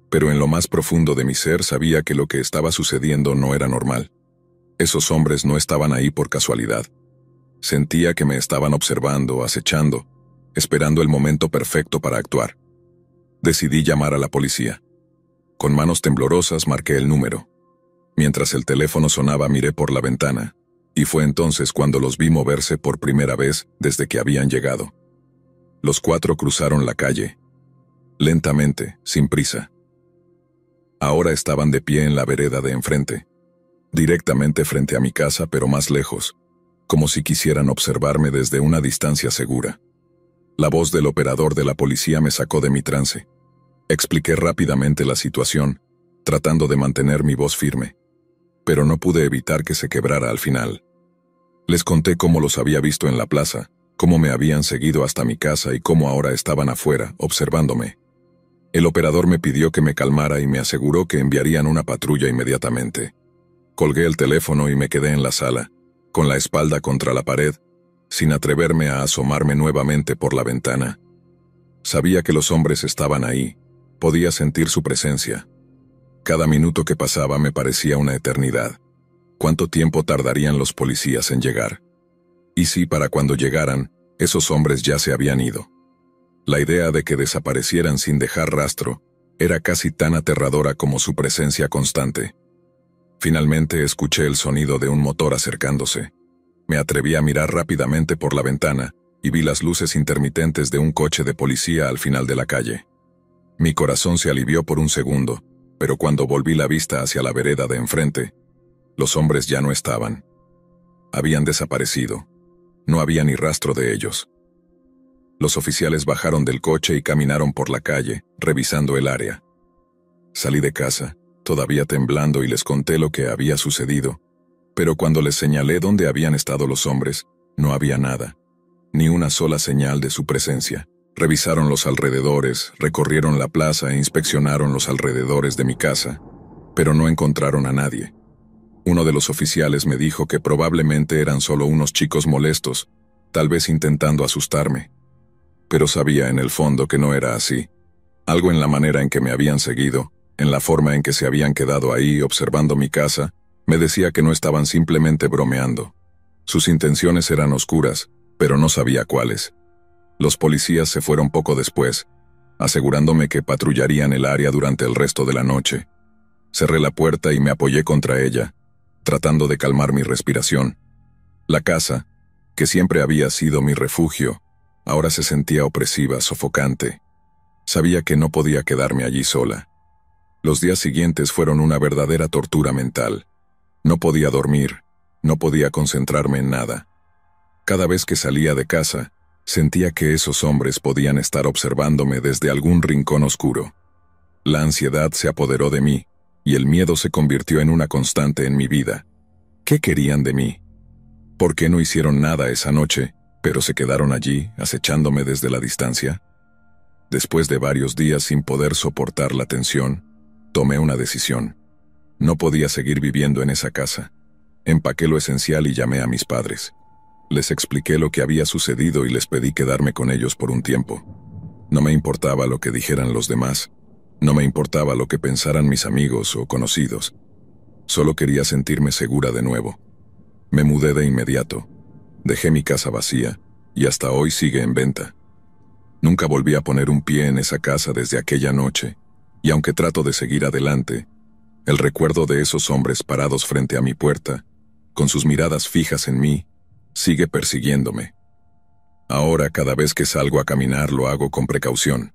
pero en lo más profundo de mi ser sabía que lo que estaba sucediendo no era normal. Esos hombres no estaban ahí por casualidad. Sentía que me estaban observando, acechando, esperando el momento perfecto para actuar. Decidí llamar a la policía. Con manos temblorosas marqué el número. Mientras el teléfono sonaba miré por la ventana, y fue entonces cuando los vi moverse por primera vez desde que habían llegado. Los 4 cruzaron la calle, lentamente, sin prisa. Ahora estaban de pie en la vereda de enfrente, directamente frente a mi casa, pero más lejos, como si quisieran observarme desde una distancia segura. La voz del operador de la policía me sacó de mi trance. Expliqué rápidamente la situación, tratando de mantener mi voz firme, pero no pude evitar que se quebrara al final. Les conté cómo los había visto en la plaza, cómo me habían seguido hasta mi casa y cómo ahora estaban afuera, observándome. El operador me pidió que me calmara y me aseguró que enviarían una patrulla inmediatamente. Colgué el teléfono y me quedé en la sala, con la espalda contra la pared, sin atreverme a asomarme nuevamente por la ventana. Sabía que los hombres estaban ahí, podía sentir su presencia. Cada minuto que pasaba me parecía una eternidad. ¿Cuánto tiempo tardarían los policías en llegar? Y si para cuando llegaran, esos hombres ya se habían ido. La idea de que desaparecieran sin dejar rastro era casi tan aterradora como su presencia constante. Finalmente escuché el sonido de un motor acercándose. Me atreví a mirar rápidamente por la ventana y vi las luces intermitentes de un coche de policía al final de la calle. Mi corazón se alivió por un segundo, pero cuando volví la vista hacia la vereda de enfrente, los hombres ya no estaban. Habían desaparecido. No había ni rastro de ellos. Los oficiales bajaron del coche y caminaron por la calle, revisando el área. Salí de casa, todavía temblando, y les conté lo que había sucedido, pero cuando les señalé dónde habían estado los hombres, no había nada, ni una sola señal de su presencia. Revisaron los alrededores, recorrieron la plaza e inspeccionaron los alrededores de mi casa, pero no encontraron a nadie. Uno de los oficiales me dijo que probablemente eran solo unos chicos molestos, tal vez intentando asustarme. Pero sabía en el fondo que no era así. Algo en la manera en que me habían seguido, en la forma en que se habían quedado ahí observando mi casa, me decía que no estaban simplemente bromeando. Sus intenciones eran oscuras, pero no sabía cuáles. Los policías se fueron poco después, asegurándome que patrullarían el área durante el resto de la noche. Cerré la puerta y me apoyé contra ella, tratando de calmar mi respiración. La casa, que siempre había sido mi refugio, ahora se sentía opresiva, sofocante. Sabía que no podía quedarme allí sola. Los días siguientes fueron una verdadera tortura mental. No podía dormir, no podía concentrarme en nada. Cada vez que salía de casa, sentía que esos hombres podían estar observándome desde algún rincón oscuro. La ansiedad se apoderó de mí, y el miedo se convirtió en una constante en mi vida. ¿Qué querían de mí? ¿Por qué no hicieron nada esa noche, pero se quedaron allí, acechándome desde la distancia? Después de varios días sin poder soportar la tensión, tomé una decisión. No podía seguir viviendo en esa casa. Empaqué lo esencial y llamé a mis padres. Les expliqué lo que había sucedido y les pedí quedarme con ellos por un tiempo. No me importaba lo que dijeran los demás. No me importaba lo que pensaran mis amigos o conocidos. Solo quería sentirme segura de nuevo. Me mudé de inmediato. Dejé mi casa vacía, y hasta hoy sigue en venta. Nunca volví a poner un pie en esa casa desde aquella noche, y aunque trato de seguir adelante, el recuerdo de esos hombres parados frente a mi puerta, con sus miradas fijas en mí, sigue persiguiéndome. Ahora, cada vez que salgo a caminar, lo hago con precaución.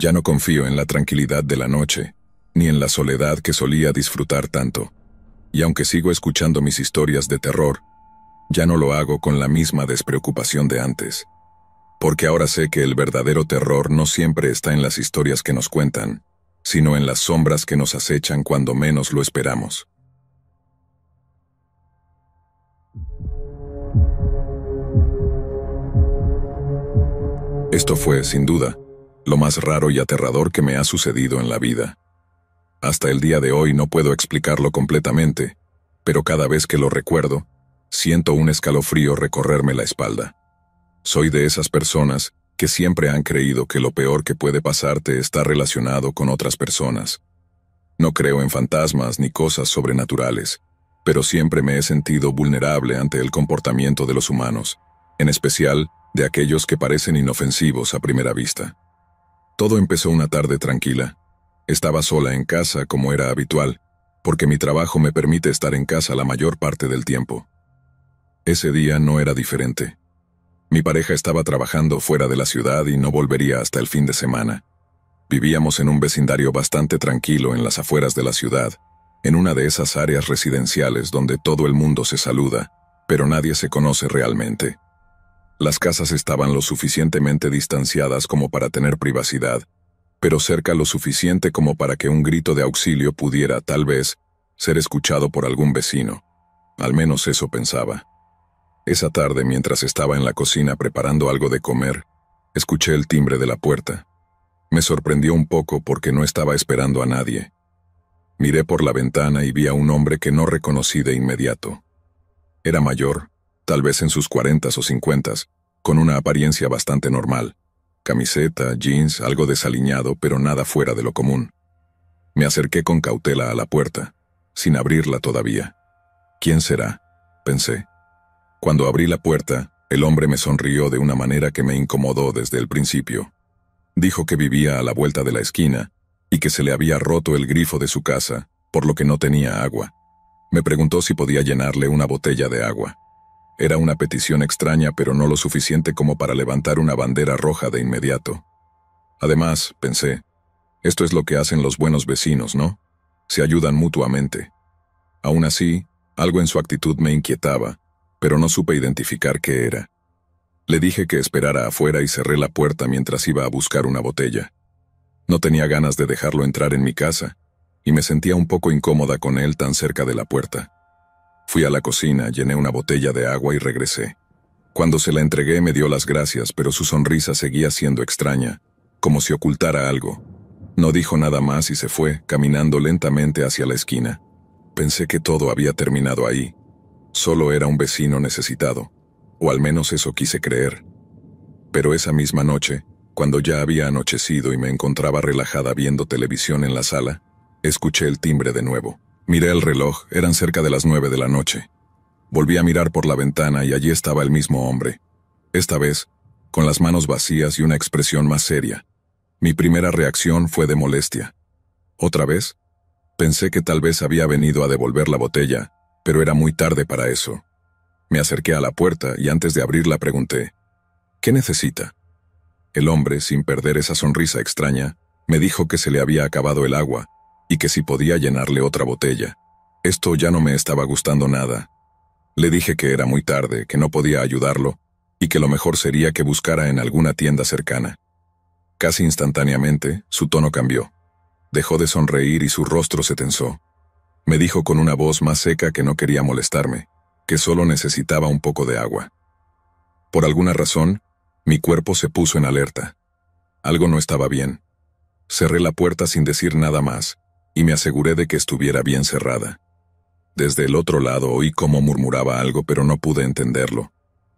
Ya no confío en la tranquilidad de la noche, ni en la soledad que solía disfrutar tanto. Y aunque sigo escuchando mis historias de terror, ya no lo hago con la misma despreocupación de antes. Porque ahora sé que el verdadero terror no siempre está en las historias que nos cuentan, sino en las sombras que nos acechan cuando menos lo esperamos. Esto fue, sin duda, lo más raro y aterrador que me ha sucedido en la vida. Hasta el día de hoy no puedo explicarlo completamente, pero cada vez que lo recuerdo, siento un escalofrío recorrerme la espalda. Soy de esas personas que siempre han creído que lo peor que puede pasarte está relacionado con otras personas. No creo en fantasmas ni cosas sobrenaturales, pero siempre me he sentido vulnerable ante el comportamiento de los humanos, en especial de aquellos que parecen inofensivos a primera vista. Todo empezó una tarde tranquila. Estaba sola en casa como era habitual, porque mi trabajo me permite estar en casa la mayor parte del tiempo. Ese día no era diferente. Mi pareja estaba trabajando fuera de la ciudad y no volvería hasta el fin de semana. Vivíamos en un vecindario bastante tranquilo en las afueras de la ciudad, en una de esas áreas residenciales donde todo el mundo se saluda, pero nadie se conoce realmente. Las casas estaban lo suficientemente distanciadas como para tener privacidad, pero cerca lo suficiente como para que un grito de auxilio pudiera, tal vez, ser escuchado por algún vecino. Al menos eso pensaba. Esa tarde, mientras estaba en la cocina preparando algo de comer, escuché el timbre de la puerta. Me sorprendió un poco porque no estaba esperando a nadie. Miré por la ventana y vi a un hombre que no reconocí de inmediato. Era mayor, tal vez en sus 40s o 50s, con una apariencia bastante normal. Camiseta, jeans, algo desaliñado, pero nada fuera de lo común. Me acerqué con cautela a la puerta, sin abrirla todavía. ¿Quién será?, pensé. Cuando abrí la puerta, el hombre me sonrió de una manera que me incomodó desde el principio. Dijo que vivía a la vuelta de la esquina y que se le había roto el grifo de su casa, por lo que no tenía agua. Me preguntó si podía llenarle una botella de agua. Era una petición extraña, pero no lo suficiente como para levantar una bandera roja de inmediato. Además, pensé, esto es lo que hacen los buenos vecinos, ¿no? Se ayudan mutuamente. Aún así, algo en su actitud me inquietaba, pero no supe identificar qué era. Le dije que esperara afuera y cerré la puerta mientras iba a buscar una botella. No tenía ganas de dejarlo entrar en mi casa, y me sentía un poco incómoda con él tan cerca de la puerta. Fui a la cocina, llené una botella de agua y regresé. Cuando se la entregué me dio las gracias, pero su sonrisa seguía siendo extraña, como si ocultara algo. No dijo nada más y se fue, caminando lentamente hacia la esquina. Pensé que todo había terminado ahí. Solo era un vecino necesitado, o al menos eso quise creer. Pero esa misma noche, cuando ya había anochecido y me encontraba relajada viendo televisión en la sala, escuché el timbre de nuevo. Miré el reloj, eran cerca de las 9 de la noche. Volví a mirar por la ventana y allí estaba el mismo hombre. Esta vez, con las manos vacías y una expresión más seria. Mi primera reacción fue de molestia. ¿Otra vez? Pensé que tal vez había venido a devolver la botella, pero era muy tarde para eso. Me acerqué a la puerta y antes de abrirla pregunté, ¿qué necesita? El hombre, sin perder esa sonrisa extraña, me dijo que se le había acabado el agua y que si podía llenarle otra botella. Esto ya no me estaba gustando nada. Le dije que era muy tarde, que no podía ayudarlo y que lo mejor sería que buscara en alguna tienda cercana. Casi instantáneamente, su tono cambió. Dejó de sonreír y su rostro se tensó. Me dijo con una voz más seca que no quería molestarme, que solo necesitaba un poco de agua. Por alguna razón, mi cuerpo se puso en alerta. Algo no estaba bien. Cerré la puerta sin decir nada más, y me aseguré de que estuviera bien cerrada. Desde el otro lado oí cómo murmuraba algo, pero no pude entenderlo.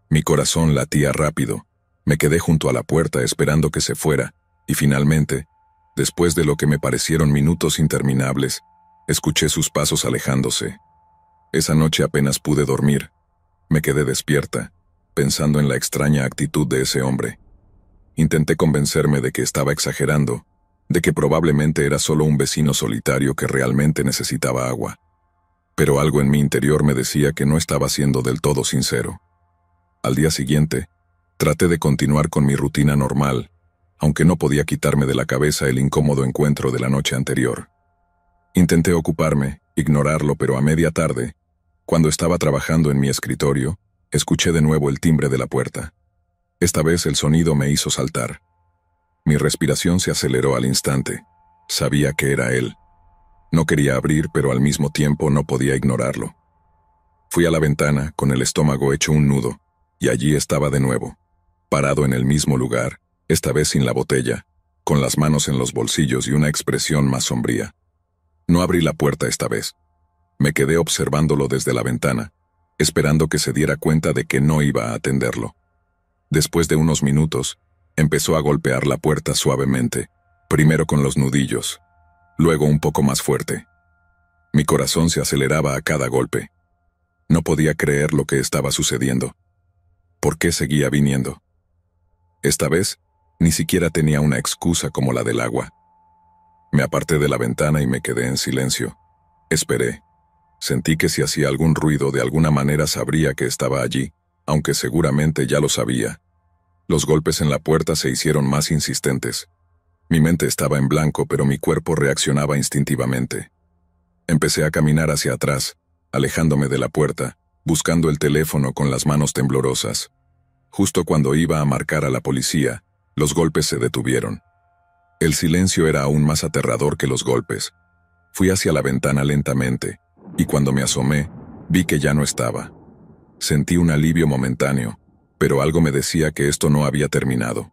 Mi corazón latía rápido. Me quedé junto a la puerta esperando que se fuera, y finalmente, después de lo que me parecieron minutos interminables, escuché sus pasos alejándose. Esa noche apenas pude dormir. Me quedé despierta, pensando en la extraña actitud de ese hombre. Intenté convencerme de que estaba exagerando, de que probablemente era solo un vecino solitario que realmente necesitaba agua. Pero algo en mi interior me decía que no estaba siendo del todo sincero. Al día siguiente, traté de continuar con mi rutina normal, aunque no podía quitarme de la cabeza el incómodo encuentro de la noche anterior. Intenté ocuparme, ignorarlo, pero a media tarde, cuando estaba trabajando en mi escritorio, escuché de nuevo el timbre de la puerta. Esta vez el sonido me hizo saltar. Mi respiración se aceleró al instante. Sabía que era él. No quería abrir, pero al mismo tiempo no podía ignorarlo. Fui a la ventana, con el estómago hecho un nudo, y allí estaba de nuevo, parado en el mismo lugar, esta vez sin la botella, con las manos en los bolsillos y una expresión más sombría. No abrí la puerta esta vez. Me quedé observándolo desde la ventana, esperando que se diera cuenta de que no iba a atenderlo. Después de unos minutos, empezó a golpear la puerta suavemente, primero con los nudillos, luego un poco más fuerte. Mi corazón se aceleraba a cada golpe. No podía creer lo que estaba sucediendo. ¿Por qué seguía viniendo? Esta vez, ni siquiera tenía una excusa como la del agua. Me aparté de la ventana y me quedé en silencio. Esperé. Sentí que si hacía algún ruido de alguna manera sabría que estaba allí, aunque seguramente ya lo sabía. Los golpes en la puerta se hicieron más insistentes. Mi mente estaba en blanco, pero mi cuerpo reaccionaba instintivamente. Empecé a caminar hacia atrás, alejándome de la puerta, buscando el teléfono con las manos temblorosas. Justo cuando iba a marcar a la policía, los golpes se detuvieron. El silencio era aún más aterrador que los golpes. Fui hacia la ventana lentamente, y cuando me asomé, vi que ya no estaba. Sentí un alivio momentáneo, pero algo me decía que esto no había terminado.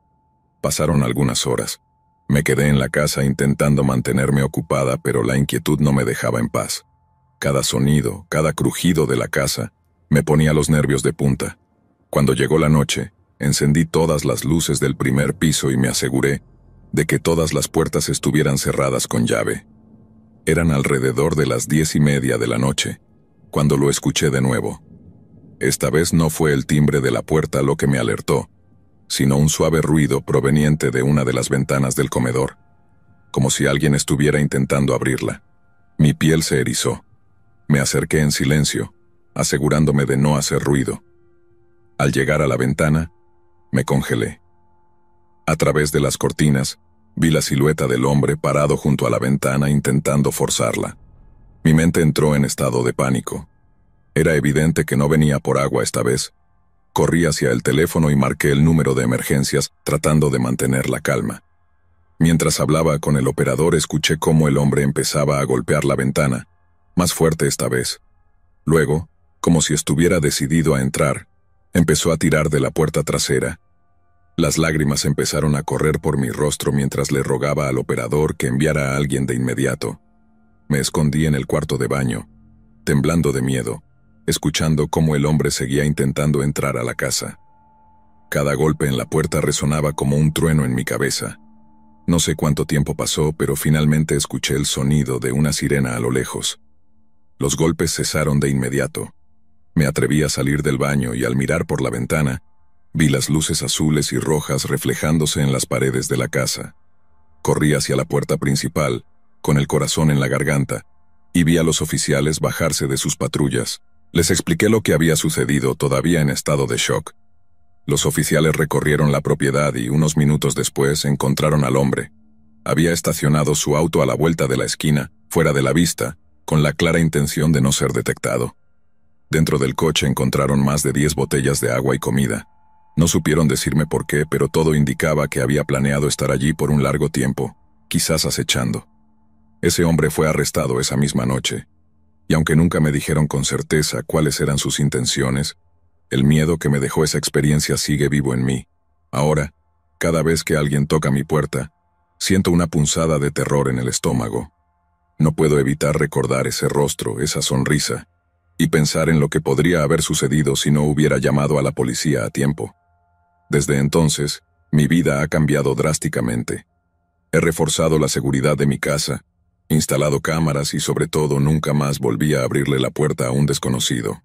Pasaron algunas horas. Me quedé en la casa intentando mantenerme ocupada, pero la inquietud no me dejaba en paz. Cada sonido, cada crujido de la casa, me ponía los nervios de punta. Cuando llegó la noche, encendí todas las luces del primer piso y me aseguré de que todas las puertas estuvieran cerradas con llave. Eran alrededor de las 10:30 de la noche, cuando lo escuché de nuevo. Esta vez no fue el timbre de la puerta lo que me alertó, sino un suave ruido proveniente de una de las ventanas del comedor, como si alguien estuviera intentando abrirla. Mi piel se erizó. Me acerqué en silencio, asegurándome de no hacer ruido. Al llegar a la ventana, me congelé. A través de las cortinas, vi la silueta del hombre parado junto a la ventana intentando forzarla. Mi mente entró en estado de pánico. Era evidente que no venía por agua esta vez. Corrí hacia el teléfono y marqué el número de emergencias, tratando de mantener la calma. Mientras hablaba con el operador, escuché cómo el hombre empezaba a golpear la ventana, más fuerte esta vez. Luego, como si estuviera decidido a entrar, empezó a tirar de la puerta trasera. Las lágrimas empezaron a correr por mi rostro mientras le rogaba al operador que enviara a alguien de inmediato. Me escondí en el cuarto de baño, temblando de miedo, escuchando cómo el hombre seguía intentando entrar a la casa. Cada golpe en la puerta resonaba como un trueno en mi cabeza. No sé cuánto tiempo pasó, pero finalmente escuché el sonido de una sirena a lo lejos. Los golpes cesaron de inmediato. Me atreví a salir del baño y al mirar por la ventana, vi las luces azules y rojas reflejándose en las paredes de la casa. Corrí hacia la puerta principal, con el corazón en la garganta, y vi a los oficiales bajarse de sus patrullas. Les expliqué lo que había sucedido, todavía en estado de shock. Los oficiales recorrieron la propiedad y unos minutos después encontraron al hombre. Había estacionado su auto a la vuelta de la esquina, fuera de la vista, con la clara intención de no ser detectado. Dentro del coche encontraron más de 10 botellas de agua y comida. No supieron decirme por qué, pero todo indicaba que había planeado estar allí por un largo tiempo, quizás acechando. Ese hombre fue arrestado esa misma noche, y aunque nunca me dijeron con certeza cuáles eran sus intenciones, el miedo que me dejó esa experiencia sigue vivo en mí. Ahora, cada vez que alguien toca mi puerta, siento una punzada de terror en el estómago. No puedo evitar recordar ese rostro, esa sonrisa, y pensar en lo que podría haber sucedido si no hubiera llamado a la policía a tiempo. Desde entonces, mi vida ha cambiado drásticamente. He reforzado la seguridad de mi casa, instalado cámaras y sobre todo nunca más volví a abrirle la puerta a un desconocido.